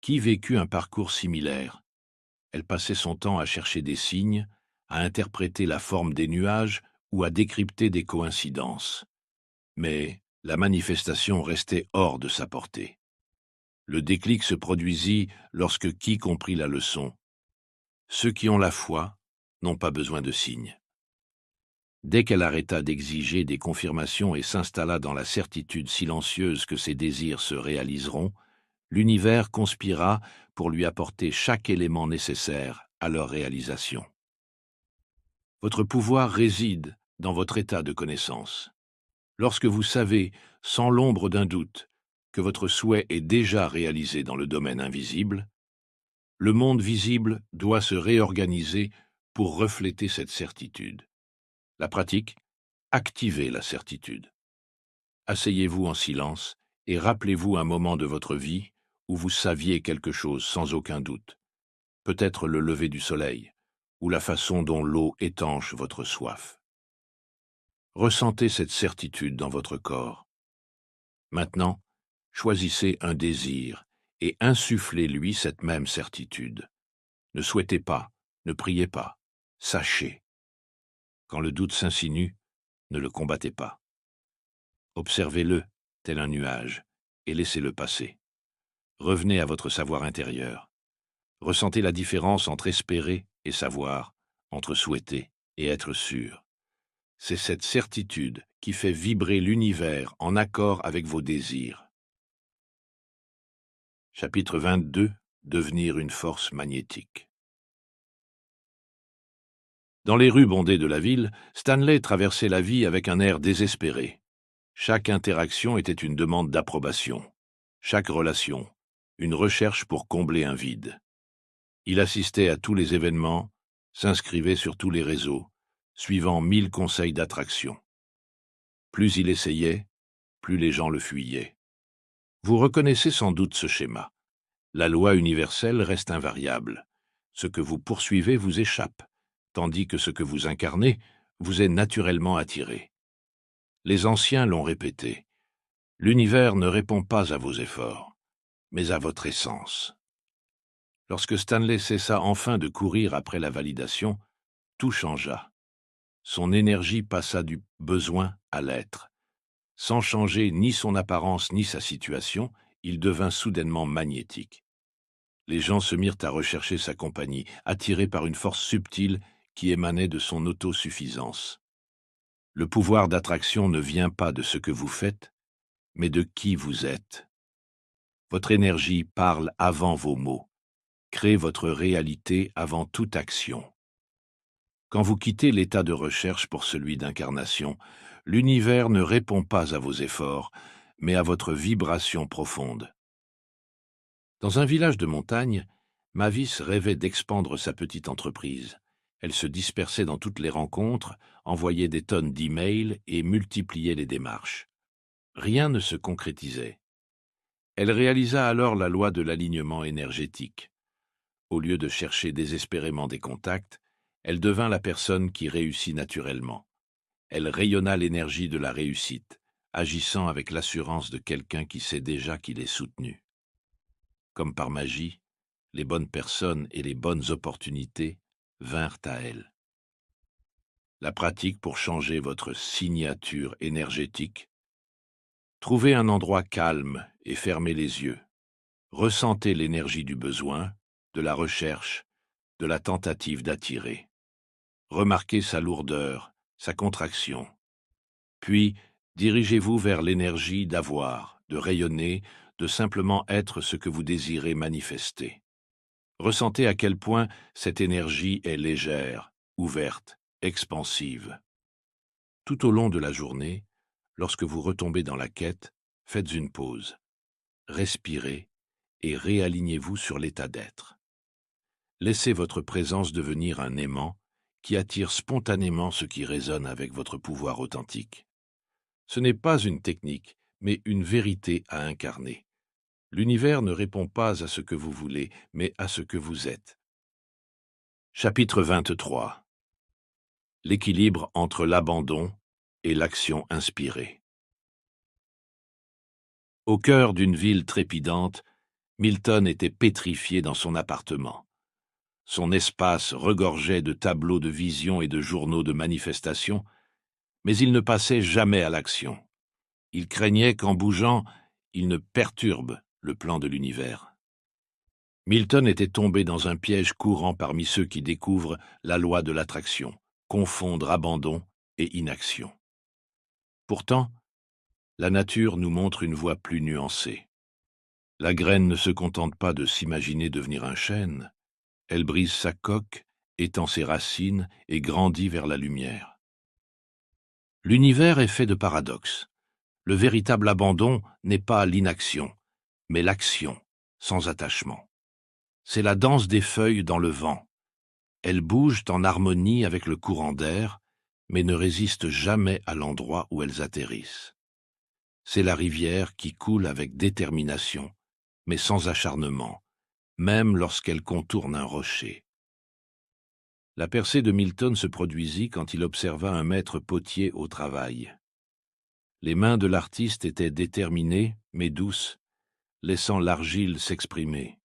A: qui vécut un parcours similaire? Elle passait son temps à chercher des signes, à interpréter la forme des nuages ou à décrypter des coïncidences. Mais la manifestation restait hors de sa portée. Le déclic se produisit lorsque qui comprit la leçon? Ceux qui ont la foi n'ont pas besoin de signes. Dès qu'elle arrêta d'exiger des confirmations et s'installa dans la certitude silencieuse que ses désirs se réaliseront, l'univers conspira pour lui apporter chaque élément nécessaire à leur réalisation. Votre pouvoir réside dans votre état de connaissance. Lorsque vous savez, sans l'ombre d'un doute, que votre souhait est déjà réalisé dans le domaine invisible, le monde visible doit se réorganiser pour refléter cette certitude. La pratique, activez la certitude. Asseyez-vous en silence et rappelez-vous un moment de votre vie où vous saviez quelque chose sans aucun doute. Peut-être le lever du soleil, ou la façon dont l'eau étanche votre soif. Ressentez cette certitude dans votre corps. Maintenant, choisissez un désir et insufflez-lui cette même certitude. Ne souhaitez pas, ne priez pas, sachez. Quand le doute s'insinue, ne le combattez pas. Observez-le, tel un nuage, et laissez-le passer. Revenez à votre savoir intérieur. Ressentez la différence entre espérer et savoir, entre souhaiter et être sûr. C'est cette certitude qui fait vibrer l'univers en accord avec vos désirs. Chapitre 22. Devenir une force magnétique. Dans les rues bondées de la ville, Stanley traversait la vie avec un air désespéré. Chaque interaction était une demande d'approbation. Chaque relation, une recherche pour combler un vide. Il assistait à tous les événements, s'inscrivait sur tous les réseaux, suivant 1000 conseils d'attraction. Plus il essayait, plus les gens le fuyaient. Vous reconnaissez sans doute ce schéma. La loi universelle reste invariable. Ce que vous poursuivez vous échappe, tandis que ce que vous incarnez vous est naturellement attiré. Les anciens l'ont répété. L'univers ne répond pas à vos efforts, mais à votre essence. Lorsque Stanley cessa enfin de courir après la validation, tout changea. Son énergie passa du besoin à l'être. Sans changer ni son apparence ni sa situation, il devint soudainement magnétique. Les gens se mirent à rechercher sa compagnie, attirés par une force subtile qui émanait de son autosuffisance. Le pouvoir d'attraction ne vient pas de ce que vous faites, mais de qui vous êtes. Votre énergie parle avant vos mots, crée votre réalité avant toute action. Quand vous quittez l'état de recherche pour celui d'incarnation, l'univers ne répond pas à vos efforts, mais à votre vibration profonde. Dans un village de montagne, Mavis rêvait d'expandre sa petite entreprise. Elle se dispersait dans toutes les rencontres, envoyait des tonnes d'emails et multipliait les démarches. Rien ne se concrétisait. Elle réalisa alors la loi de l'alignement énergétique. Au lieu de chercher désespérément des contacts, elle devint la personne qui réussit naturellement. Elle rayonna l'énergie de la réussite, agissant avec l'assurance de quelqu'un qui sait déjà qu'il est soutenu. Comme par magie, les bonnes personnes et les bonnes opportunités vinrent à elle. La pratique pour changer votre signature énergétique. Trouvez un endroit calme et fermez les yeux. Ressentez l'énergie du besoin, de la recherche, de la tentative d'attirer. Remarquez sa lourdeur, sa contraction. Puis, dirigez-vous vers l'énergie d'avoir, de rayonner, de simplement être ce que vous désirez manifester. Ressentez à quel point cette énergie est légère, ouverte, expansive. Tout au long de la journée, lorsque vous retombez dans la quête, faites une pause. Respirez et réalignez-vous sur l'état d'être. Laissez votre présence devenir un aimant qui attire spontanément ce qui résonne avec votre pouvoir authentique. Ce n'est pas une technique, mais une vérité à incarner. L'univers ne répond pas à ce que vous voulez, mais à ce que vous êtes. Chapitre 23. L'équilibre entre l'abandon et l'action inspirée. Au cœur d'une ville trépidante, Milton était pétrifié dans son appartement. Son espace regorgeait de tableaux de vision et de journaux de manifestation, mais il ne passait jamais à l'action. Il craignait qu'en bougeant, il ne perturbe le plan de l'univers. Milton était tombé dans un piège courant parmi ceux qui découvrent la loi de l'attraction, confondre abandon et inaction. Pourtant, la nature nous montre une voie plus nuancée. La graine ne se contente pas de s'imaginer devenir un chêne, elle brise sa coque, étend ses racines et grandit vers la lumière. L'univers est fait de paradoxes. Le véritable abandon n'est pas l'inaction, mais l'action, sans attachement. C'est la danse des feuilles dans le vent. Elles bougent en harmonie avec le courant d'air, mais ne résistent jamais à l'endroit où elles atterrissent. C'est la rivière qui coule avec détermination, mais sans acharnement, même lorsqu'elle contourne un rocher. La percée de Milton se produisit quand il observa un maître potier au travail. Les mains de l'artiste étaient déterminées, mais douces, laissant l'argile s'exprimer.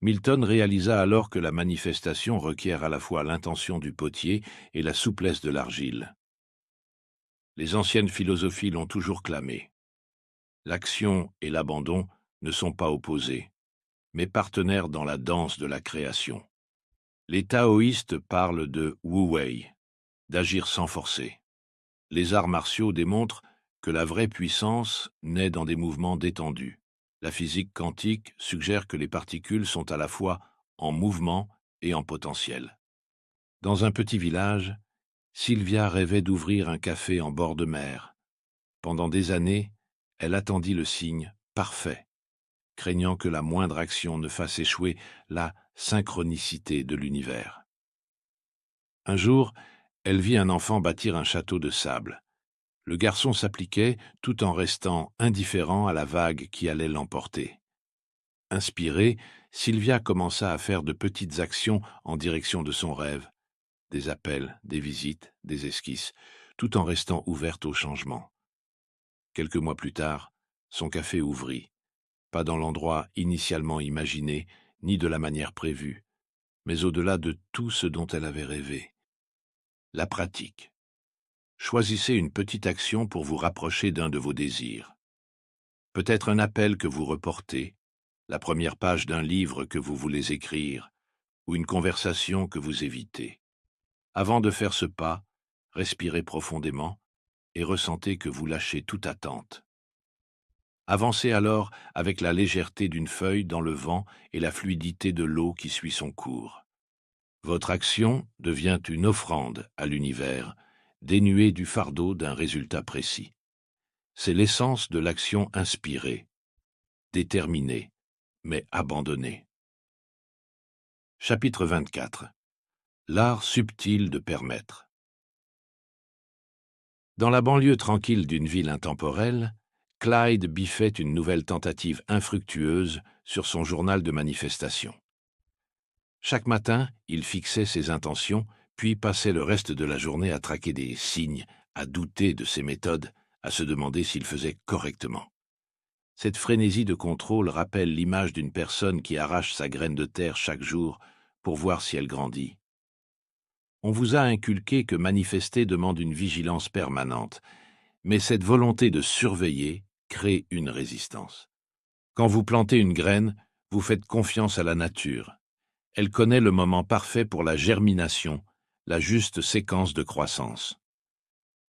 A: Milton réalisa alors que la manifestation requiert à la fois l'intention du potier et la souplesse de l'argile. Les anciennes philosophies l'ont toujours clamé. L'action et l'abandon ne sont pas opposés, mais partenaires dans la danse de la création. Les taoïstes parlent de wu-wei, d'agir sans forcer. Les arts martiaux démontrent que la vraie puissance naît dans des mouvements détendus. La physique quantique suggère que les particules sont à la fois en mouvement et en potentiel. Dans un petit village, Sylvia rêvait d'ouvrir un café en bord de mer. Pendant des années, elle attendit le signe parfait, craignant que la moindre action ne fasse échouer la synchronicité de l'univers. Un jour, elle vit un enfant bâtir un château de sable. Le garçon s'appliquait tout en restant indifférent à la vague qui allait l'emporter. Inspirée, Sylvia commença à faire de petites actions en direction de son rêve. Des appels, des visites, des esquisses, tout en restant ouverte au changement. Quelques mois plus tard, son café ouvrit, pas dans l'endroit initialement imaginé, ni de la manière prévue, mais au-delà de tout ce dont elle avait rêvé. La pratique. Choisissez une petite action pour vous rapprocher d'un de vos désirs. Peut-être un appel que vous reportez, la première page d'un livre que vous voulez écrire, ou une conversation que vous évitez. Avant de faire ce pas, respirez profondément et ressentez que vous lâchez toute attente. Avancez alors avec la légèreté d'une feuille dans le vent et la fluidité de l'eau qui suit son cours. Votre action devient une offrande à l'univers, dénuée du fardeau d'un résultat précis. C'est l'essence de l'action inspirée, déterminée, mais abandonnée. Chapitre 24. L'art subtil de permettre. Dans la banlieue tranquille d'une ville intemporelle, Clyde biffait une nouvelle tentative infructueuse sur son journal de manifestation. Chaque matin, il fixait ses intentions, puis passait le reste de la journée à traquer des signes, à douter de ses méthodes, à se demander s'il faisait correctement. Cette frénésie de contrôle rappelle l'image d'une personne qui arrache sa graine de terre chaque jour pour voir si elle grandit. On vous a inculqué que manifester demande une vigilance permanente, mais cette volonté de surveiller crée une résistance. Quand vous plantez une graine, vous faites confiance à la nature. Elle connaît le moment parfait pour la germination, la juste séquence de croissance.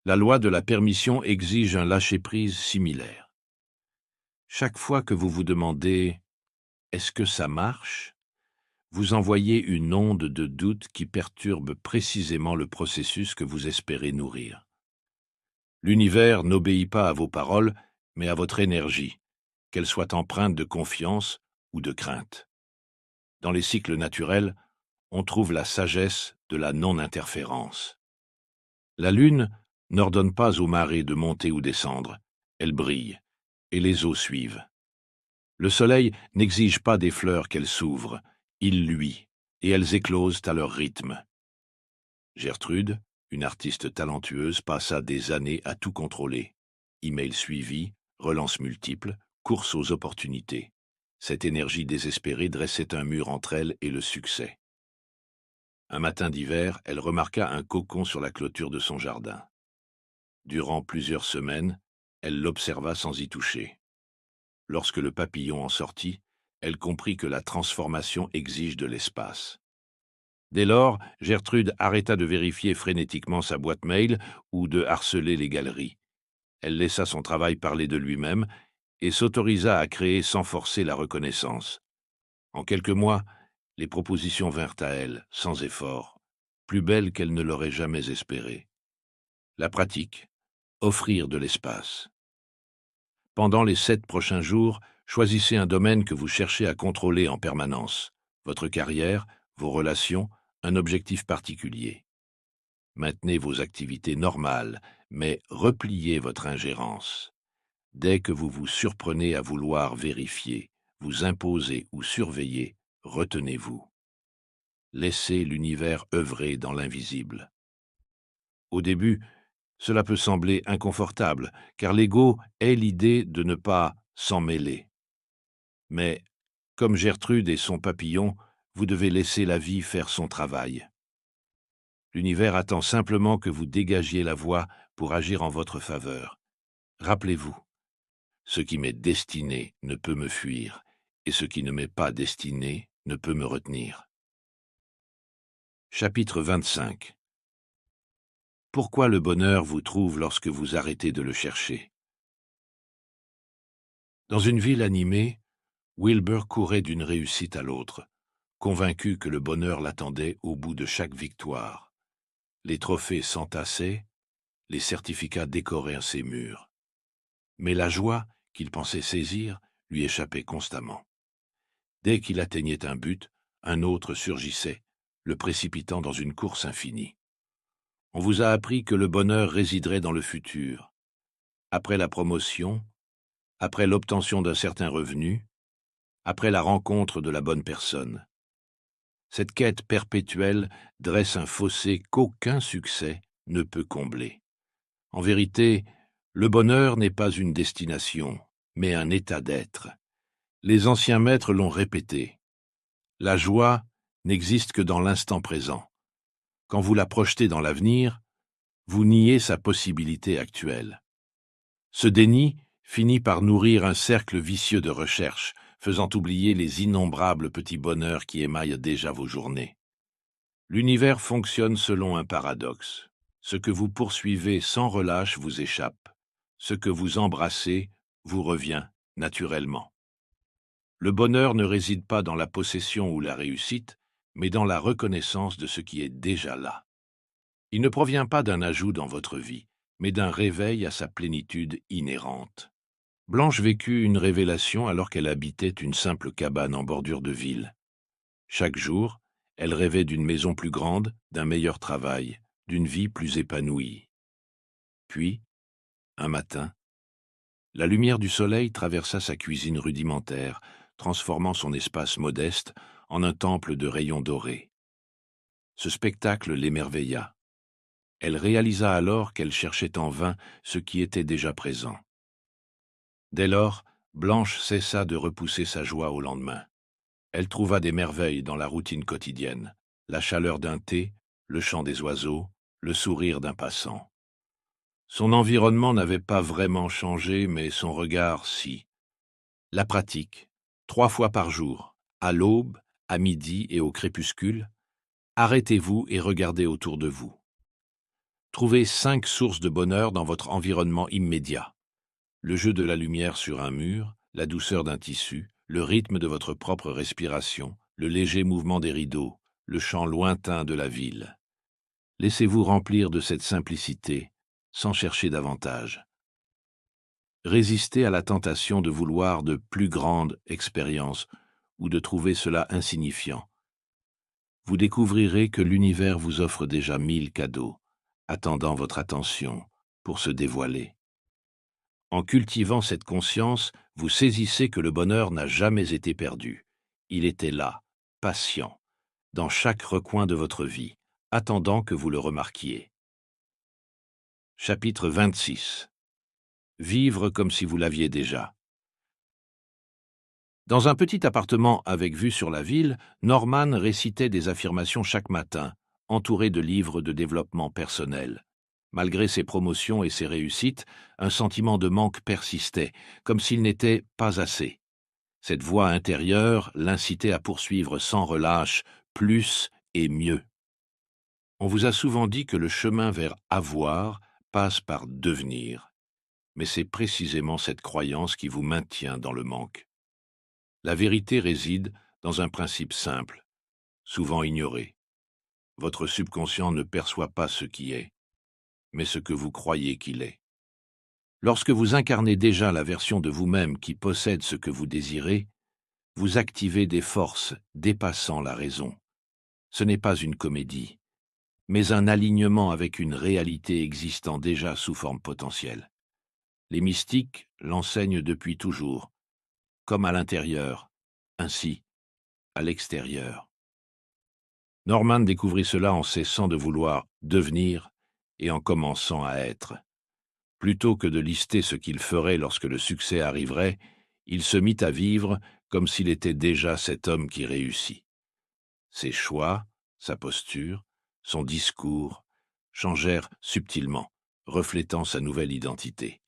A: La loi de la permission exige un lâcher-prise similaire. Chaque fois que vous vous demandez « est-ce que ça marche ?», vous envoyez une onde de doute qui perturbe précisément le processus que vous espérez nourrir. L'univers n'obéit pas à vos paroles, mais à votre énergie, qu'elle soit empreinte de confiance ou de crainte. Dans les cycles naturels, on trouve la sagesse de la non-interférence. La lune n'ordonne pas aux marées de monter ou descendre, elle brille, et les eaux suivent. Le soleil n'exige pas des fleurs qu'elles s'ouvrent, il luit, et elles éclosent à leur rythme. Gertrude, une artiste talentueuse, passa des années à tout contrôler. Email suivi, relances multiples, course aux opportunités. Cette énergie désespérée dressait un mur entre elle et le succès. Un matin d'hiver, elle remarqua un cocon sur la clôture de son jardin. Durant plusieurs semaines, elle l'observa sans y toucher. Lorsque le papillon en sortit, elle comprit que la transformation exige de l'espace. Dès lors, Gertrude arrêta de vérifier frénétiquement sa boîte mail ou de harceler les galeries. Elle laissa son travail parler de lui-même et s'autorisa à créer sans forcer la reconnaissance. En quelques mois, les propositions vinrent à elle, sans effort, plus belles qu'elle ne l'aurait jamais espéré. La pratique, offrir de l'espace. Pendant les 7 prochains jours, choisissez un domaine que vous cherchez à contrôler en permanence. Votre carrière, vos relations, un objectif particulier. Maintenez vos activités normales, mais repliez votre ingérence. Dès que vous vous surprenez à vouloir vérifier, vous imposer ou surveiller, retenez-vous. Laissez l'univers œuvrer dans l'invisible. Au début, cela peut sembler inconfortable, car l'ego est l'idée de ne pas s'en mêler. Mais, comme Gertrude et son papillon, vous devez laisser la vie faire son travail. L'univers attend simplement que vous dégagiez la voie pour agir en votre faveur. Rappelez-vous, ce qui m'est destiné ne peut me fuir, et ce qui ne m'est pas destiné ne peut me retenir. Chapitre 25. Pourquoi le bonheur vous trouve lorsque vous arrêtez de le chercher? Dans une ville animée, Wilbur courait d'une réussite à l'autre, convaincu que le bonheur l'attendait au bout de chaque victoire. Les trophées s'entassaient, les certificats décoraient ses murs. Mais la joie qu'il pensait saisir lui échappait constamment. Dès qu'il atteignait un but, un autre surgissait, le précipitant dans une course infinie. On vous a appris que le bonheur résiderait dans le futur, après la promotion, après l'obtention d'un certain revenu, après la rencontre de la bonne personne. Cette quête perpétuelle dresse un fossé qu'aucun succès ne peut combler. En vérité, le bonheur n'est pas une destination, mais un état d'être. Les anciens maîtres l'ont répété. La joie n'existe que dans l'instant présent. Quand vous la projetez dans l'avenir, vous niez sa possibilité actuelle. Ce déni finit par nourrir un cercle vicieux de recherche, faisant oublier les innombrables petits bonheurs qui émaillent déjà vos journées. L'univers fonctionne selon un paradoxe. Ce que vous poursuivez sans relâche vous échappe. Ce que vous embrassez vous revient naturellement. Le bonheur ne réside pas dans la possession ou la réussite, mais dans la reconnaissance de ce qui est déjà là. Il ne provient pas d'un ajout dans votre vie, mais d'un réveil à sa plénitude inhérente. Blanche vécut une révélation alors qu'elle habitait une simple cabane en bordure de ville. Chaque jour, elle rêvait d'une maison plus grande, d'un meilleur travail, d'une vie plus épanouie. Puis, un matin, la lumière du soleil traversa sa cuisine rudimentaire, transformant son espace modeste en un temple de rayons dorés. Ce spectacle l'émerveilla. Elle réalisa alors qu'elle cherchait en vain ce qui était déjà présent. Dès lors, Blanche cessa de repousser sa joie au lendemain. Elle trouva des merveilles dans la routine quotidienne, la chaleur d'un thé, le chant des oiseaux, le sourire d'un passant. Son environnement n'avait pas vraiment changé, mais son regard si. La pratique, 3 fois par jour, à l'aube, à midi et au crépuscule, arrêtez-vous et regardez autour de vous. Trouvez 5 sources de bonheur dans votre environnement immédiat. Le jeu de la lumière sur un mur, la douceur d'un tissu, le rythme de votre propre respiration, le léger mouvement des rideaux, le chant lointain de la ville. Laissez-vous remplir de cette simplicité, sans chercher davantage. Résistez à la tentation de vouloir de plus grandes expériences ou de trouver cela insignifiant. Vous découvrirez que l'univers vous offre déjà 1000 cadeaux, attendant votre attention pour se dévoiler. En cultivant cette conscience, vous saisissez que le bonheur n'a jamais été perdu. Il était là, patient, dans chaque recoin de votre vie, attendant que vous le remarquiez. Chapitre 26. Vivre comme si vous l'aviez déjà. Dans un petit appartement avec vue sur la ville, Norman récitait des affirmations chaque matin, entouré de livres de développement personnel. Malgré ses promotions et ses réussites, un sentiment de manque persistait, comme s'il n'était pas assez. Cette voix intérieure l'incitait à poursuivre sans relâche plus et mieux. On vous a souvent dit que le chemin vers avoir passe par devenir, mais c'est précisément cette croyance qui vous maintient dans le manque. La vérité réside dans un principe simple, souvent ignoré. Votre subconscient ne perçoit pas ce qui est, mais ce que vous croyez qu'il est. Lorsque vous incarnez déjà la version de vous-même qui possède ce que vous désirez, vous activez des forces dépassant la raison. Ce n'est pas une comédie, mais un alignement avec une réalité existant déjà sous forme potentielle. Les mystiques l'enseignent depuis toujours, comme à l'intérieur, ainsi à l'extérieur. Norman découvrit cela en cessant de vouloir devenir et en commençant à être. Plutôt que de lister ce qu'il ferait lorsque le succès arriverait, il se mit à vivre comme s'il était déjà cet homme qui réussit. Ses choix, sa posture, son discours changèrent subtilement, reflétant sa nouvelle identité.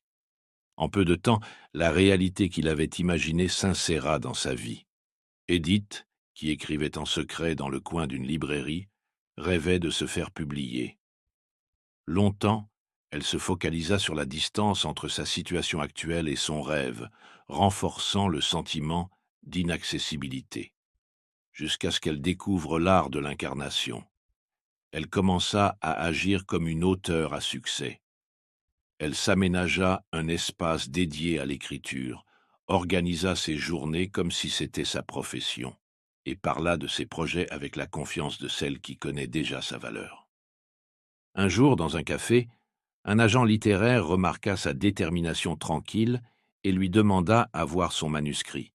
A: En peu de temps, la réalité qu'il avait imaginée s'inséra dans sa vie. Edith, qui écrivait en secret dans le coin d'une librairie, rêvait de se faire publier. Longtemps, elle se focalisa sur la distance entre sa situation actuelle et son rêve, renforçant le sentiment d'inaccessibilité, jusqu'à ce qu'elle découvre l'art de l'incarnation. Elle commença à agir comme une auteure à succès. Elle s'aménagea un espace dédié à l'écriture, organisa ses journées comme si c'était sa profession, et parla de ses projets avec la confiance de celle qui connaît déjà sa valeur. Un jour, dans un café, un agent littéraire remarqua sa détermination tranquille et lui demanda à voir son manuscrit.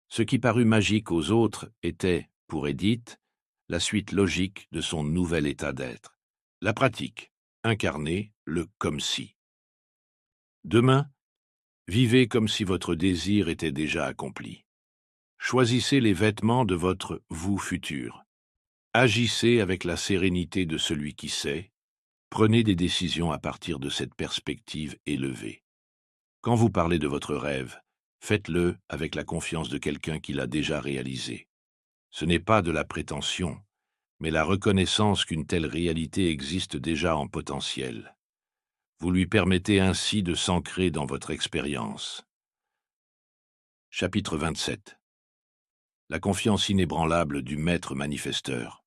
A: Ce qui parut magique aux autres était, pour Edith, la suite logique de son nouvel état d'être. La pratique, incarner le comme si. Demain, vivez comme si votre désir était déjà accompli. Choisissez les vêtements de votre vous futur. Agissez avec la sérénité de celui qui sait. Prenez des décisions à partir de cette perspective élevée. Quand vous parlez de votre rêve, faites-le avec la confiance de quelqu'un qui l'a déjà réalisé. Ce n'est pas de la prétention, mais la reconnaissance qu'une telle réalité existe déjà en potentiel. Vous lui permettez ainsi de s'ancrer dans votre expérience. Chapitre 27. La confiance inébranlable du maître manifesteur.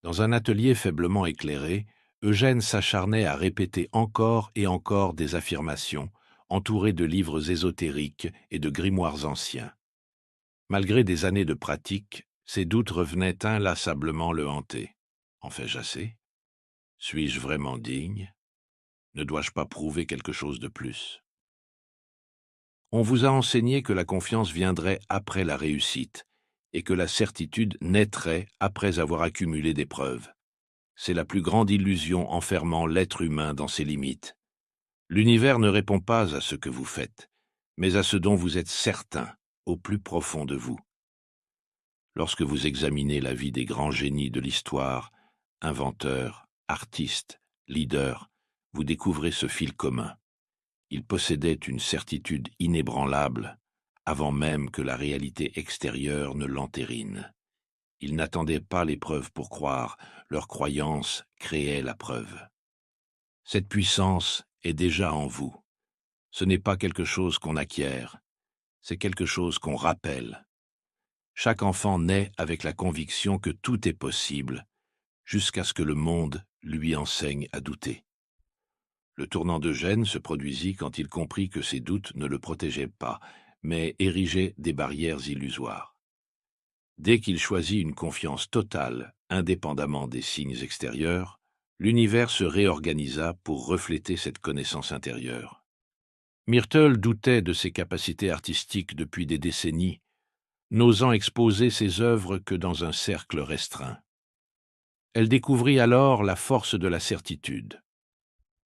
A: Dans un atelier faiblement éclairé, Eugène s'acharnait à répéter encore et encore des affirmations, entourées de livres ésotériques et de grimoires anciens. Malgré des années de pratique, ses doutes revenaient inlassablement le hanter. En fais-je assez? Suis-je vraiment digne? Ne dois-je pas prouver quelque chose de plus? On vous a enseigné que la confiance viendrait après la réussite et que la certitude naîtrait après avoir accumulé des preuves. C'est la plus grande illusion enfermant l'être humain dans ses limites. L'univers ne répond pas à ce que vous faites, mais à ce dont vous êtes certain, au plus profond de vous. Lorsque vous examinez la vie des grands génies de l'histoire, inventeurs, artistes, leaders, vous découvrez ce fil commun. Ils possédaient une certitude inébranlable, avant même que la réalité extérieure ne l'entérine. Ils n'attendaient pas les preuves pour croire, leur croyance créait la preuve. Cette puissance est déjà en vous. Ce n'est pas quelque chose qu'on acquiert, c'est quelque chose qu'on rappelle. Chaque enfant naît avec la conviction que tout est possible, jusqu'à ce que le monde lui enseigne à douter. Le tournant d'Eugène se produisit quand il comprit que ses doutes ne le protégeaient pas, mais érigeaient des barrières illusoires. Dès qu'il choisit une confiance totale, indépendamment des signes extérieurs, l'univers se réorganisa pour refléter cette connaissance intérieure. Myrtle doutait de ses capacités artistiques depuis des décennies, n'osant exposer ses œuvres que dans un cercle restreint. Elle découvrit alors la force de la certitude.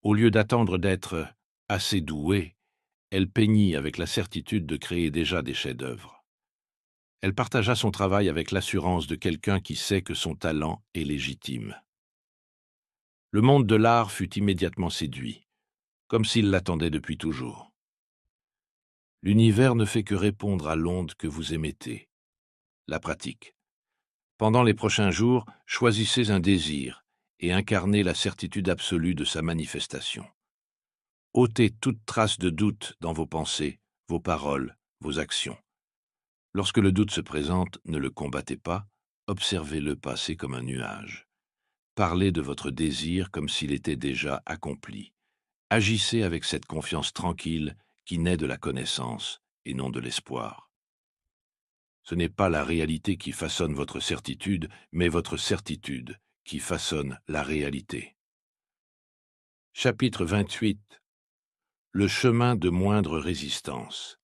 A: Au lieu d'attendre d'être assez douée, elle peignit avec la certitude de créer déjà des chefs-d'œuvre. Elle partagea son travail avec l'assurance de quelqu'un qui sait que son talent est légitime. Le monde de l'art fut immédiatement séduit, comme s'il l'attendait depuis toujours. L'univers ne fait que répondre à l'onde que vous émettez. La pratique. Pendant les prochains jours, choisissez un désir et incarnez la certitude absolue de sa manifestation. Ôtez toute trace de doute dans vos pensées, vos paroles, vos actions. Lorsque le doute se présente, ne le combattez pas, observez-le passer comme un nuage. Parlez de votre désir comme s'il était déjà accompli. Agissez avec cette confiance tranquille qui naît de la connaissance et non de l'espoir. Ce n'est pas la réalité qui façonne votre certitude, mais votre certitude qui façonne la réalité. Chapitre 28. Le chemin de moindre résistance.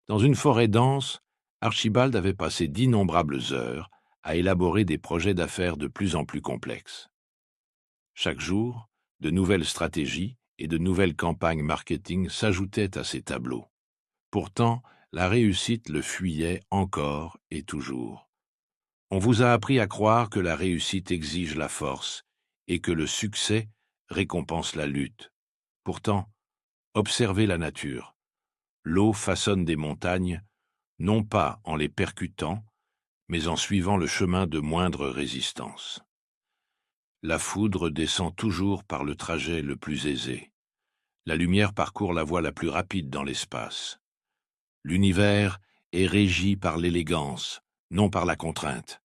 A: Dans une forêt dense, Archibald avait passé d'innombrables heures à élaborer des projets d'affaires de plus en plus complexes. Chaque jour, de nouvelles stratégies et de nouvelles campagnes marketing s'ajoutaient à ces tableaux. Pourtant, la réussite le fuyait encore et toujours. On vous a appris à croire que la réussite exige la force et que le succès récompense la lutte. Pourtant, observez la nature. L'eau façonne des montagnes, non pas en les percutant, mais en suivant le chemin de moindre résistance. La foudre descend toujours par le trajet le plus aisé. La lumière parcourt la voie la plus rapide dans l'espace. L'univers est régi par l'élégance, non par la contrainte.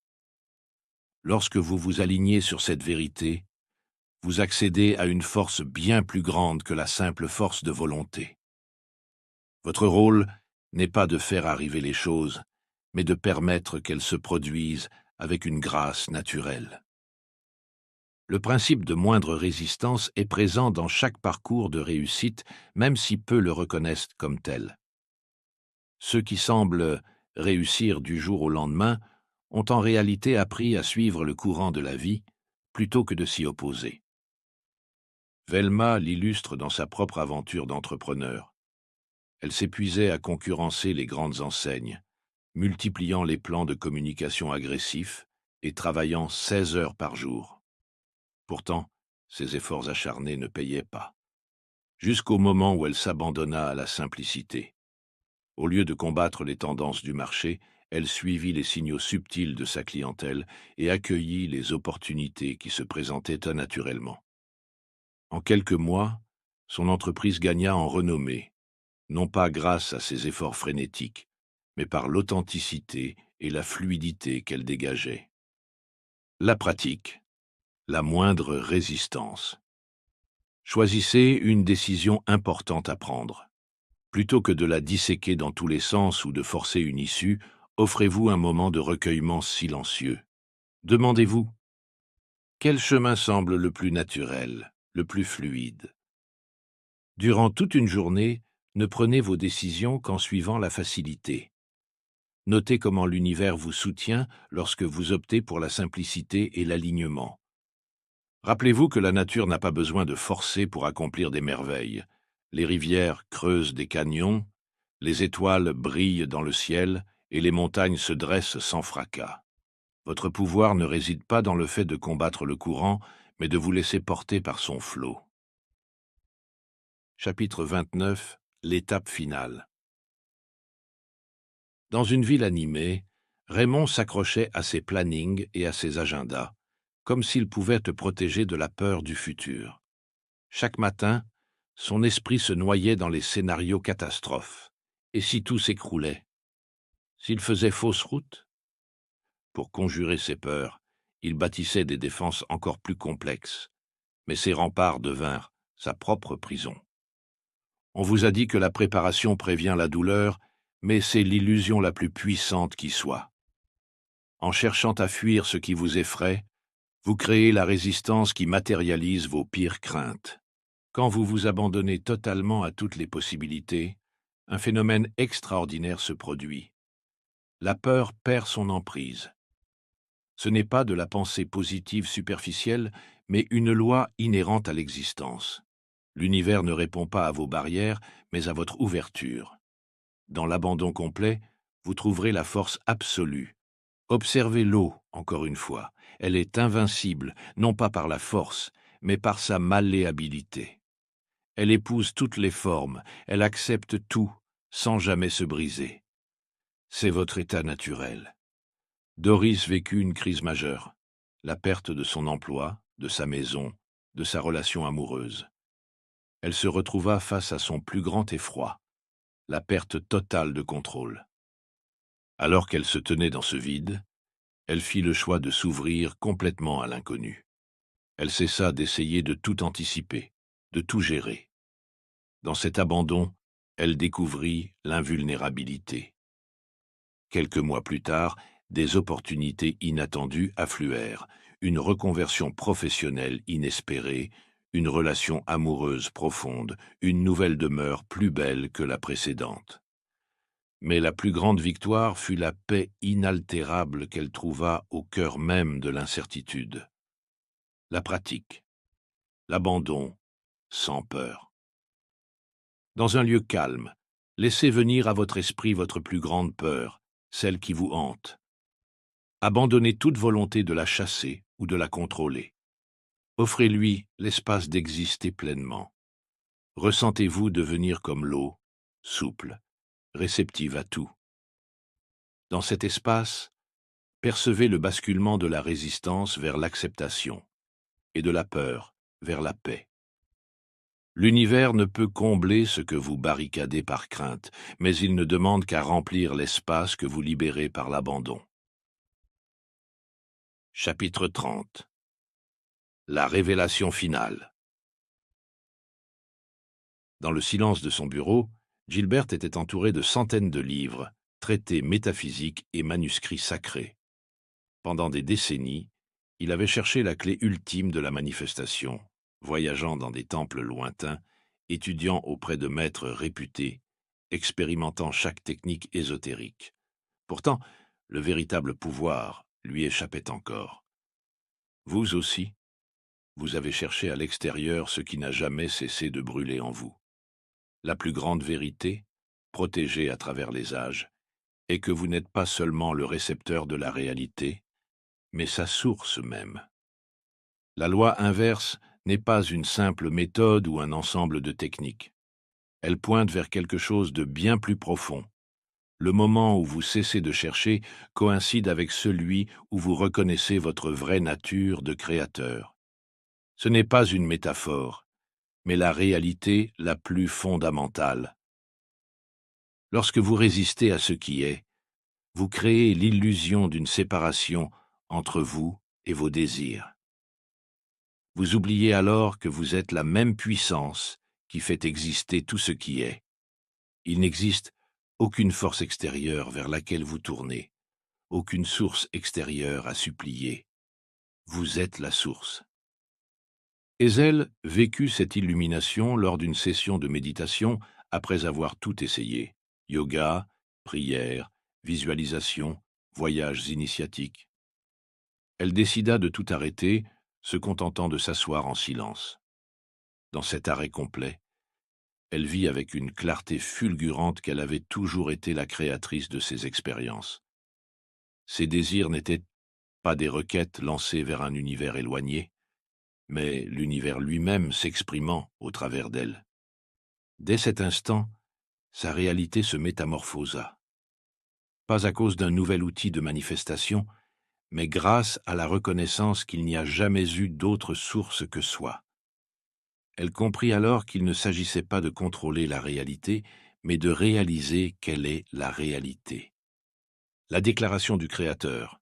A: Lorsque vous vous alignez sur cette vérité, vous accédez à une force bien plus grande que la simple force de volonté. Votre rôle n'est pas de faire arriver les choses, mais de permettre qu'elles se produisent avec une grâce naturelle. Le principe de moindre résistance est présent dans chaque parcours de réussite, même si peu le reconnaissent comme tel. Ceux qui semblent réussir du jour au lendemain ont en réalité appris à suivre le courant de la vie plutôt que de s'y opposer. Velma l'illustre dans sa propre aventure d'entrepreneur. Elle s'épuisait à concurrencer les grandes enseignes, multipliant les plans de communication agressifs et travaillant 16 heures par jour. Pourtant, ses efforts acharnés ne payaient pas, jusqu'au moment où elle s'abandonna à la simplicité. Au lieu de combattre les tendances du marché, elle suivit les signaux subtils de sa clientèle et accueillit les opportunités qui se présentaient naturellement. En quelques mois, son entreprise gagna en renommée, non pas grâce à ses efforts frénétiques, mais par l'authenticité et la fluidité qu'elle dégageait. La pratique, la moindre résistance. Choisissez une décision importante à prendre. Plutôt que de la disséquer dans tous les sens ou de forcer une issue, offrez-vous un moment de recueillement silencieux. Demandez-vous, quel chemin semble le plus naturel, le plus fluide? Durant toute une journée, ne prenez vos décisions qu'en suivant la facilité. Notez comment l'univers vous soutient lorsque vous optez pour la simplicité et l'alignement. Rappelez-vous que la nature n'a pas besoin de forcer pour accomplir des merveilles. Les rivières creusent des canyons, les étoiles brillent dans le ciel et les montagnes se dressent sans fracas. Votre pouvoir ne réside pas dans le fait de combattre le courant, mais de vous laisser porter par son flot. Chapitre 29. L'étape finale. Dans une ville animée, Raymond s'accrochait à ses plannings et à ses agendas, comme s'il pouvait te protéger de la peur du futur. Chaque matin, son esprit se noyait dans les scénarios catastrophes. Et si tout s'écroulait? S'il faisait fausse route? Pour conjurer ses peurs, il bâtissait des défenses encore plus complexes, mais ces remparts devinrent sa propre prison. On vous a dit que la préparation prévient la douleur, mais c'est l'illusion la plus puissante qui soit. En cherchant à fuir ce qui vous effraie, vous créez la résistance qui matérialise vos pires craintes. Quand vous vous abandonnez totalement à toutes les possibilités, un phénomène extraordinaire se produit. La peur perd son emprise. Ce n'est pas de la pensée positive superficielle, mais une loi inhérente à l'existence. L'univers ne répond pas à vos barrières, mais à votre ouverture. Dans l'abandon complet, vous trouverez la force absolue. Observez l'eau, encore une fois. Elle est invincible, non pas par la force, mais par sa malléabilité. Elle épouse toutes les formes, elle accepte tout, sans jamais se briser. C'est votre état naturel. Doris vécut une crise majeure, la perte de son emploi, de sa maison, de sa relation amoureuse. Elle se retrouva face à son plus grand effroi, la perte totale de contrôle. Alors qu'elle se tenait dans ce vide, elle fit le choix de s'ouvrir complètement à l'inconnu. Elle cessa d'essayer de tout anticiper, de tout gérer. Dans cet abandon, elle découvrit l'invulnérabilité. Quelques mois plus tard, des opportunités inattendues affluèrent, une reconversion professionnelle inespérée, une relation amoureuse profonde, une nouvelle demeure plus belle que la précédente. Mais la plus grande victoire fut la paix inaltérable qu'elle trouva au cœur même de l'incertitude. La pratique, l'abandon, sans peur. Dans un lieu calme, laissez venir à votre esprit votre plus grande peur, celle qui vous hante. Abandonnez toute volonté de la chasser ou de la contrôler. Offrez-lui l'espace d'exister pleinement. Ressentez-vous devenir comme l'eau, souple, réceptive à tout. Dans cet espace, percevez le basculement de la résistance vers l'acceptation et de la peur vers la paix. L'univers ne peut combler ce que vous barricadez par crainte, mais il ne demande qu'à remplir l'espace que vous libérez par l'abandon. Chapitre 30. La révélation finale. Dans le silence de son bureau, Gilberte était entourée de centaines de livres, traités métaphysiques et manuscrits sacrés. Pendant des décennies, il avait cherché la clé ultime de la manifestation, voyageant dans des temples lointains, étudiant auprès de maîtres réputés, expérimentant chaque technique ésotérique. Pourtant, le véritable pouvoir lui échappait encore. Vous aussi, vous avez cherché à l'extérieur ce qui n'a jamais cessé de brûler en vous. La plus grande vérité, protégée à travers les âges, est que vous n'êtes pas seulement le récepteur de la réalité, mais sa source même. La loi inverse n'est pas une simple méthode ou un ensemble de techniques. Elle pointe vers quelque chose de bien plus profond. Le moment où vous cessez de chercher coïncide avec celui où vous reconnaissez votre vraie nature de créateur. Ce n'est pas une métaphore, mais la réalité la plus fondamentale. Lorsque vous résistez à ce qui est, vous créez l'illusion d'une séparation entre vous et vos désirs. Vous oubliez alors que vous êtes la même puissance qui fait exister tout ce qui est. Il n'existe aucune force extérieure vers laquelle vous tournez, aucune source extérieure à supplier. Vous êtes la source. Ezel vécut cette illumination lors d'une session de méditation après avoir tout essayé. Yoga, prière, visualisation, voyages initiatiques. Elle décida de tout arrêter, se contentant de s'asseoir en silence. Dans cet arrêt complet, elle vit avec une clarté fulgurante qu'elle avait toujours été la créatrice de ses expériences. Ses désirs n'étaient pas des requêtes lancées vers un univers éloigné, mais l'univers lui-même s'exprimant au travers d'elle. Dès cet instant, sa réalité se métamorphosa. Pas à cause d'un nouvel outil de manifestation, mais grâce à la reconnaissance qu'il n'y a jamais eu d'autre source que soi. Elle comprit alors qu'il ne s'agissait pas de contrôler la réalité, mais de réaliser quelle est la réalité. La déclaration du Créateur.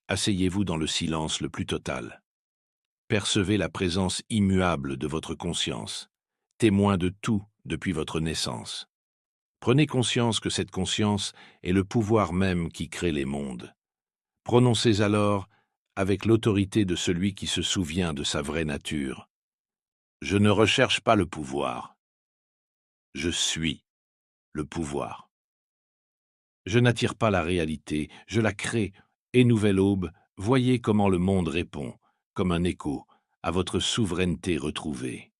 A: Asseyez-vous dans le silence le plus total. Percevez la présence immuable de votre conscience, témoin de tout depuis votre naissance. Prenez conscience que cette conscience est le pouvoir même qui crée les mondes. Prononcez alors avec l'autorité de celui qui se souvient de sa vraie nature. Je ne recherche pas le pouvoir. Je suis le pouvoir. Je n'attire pas la réalité, je la crée, et nouvelle aube, voyez comment le monde répond, comme un écho, à votre souveraineté retrouvée.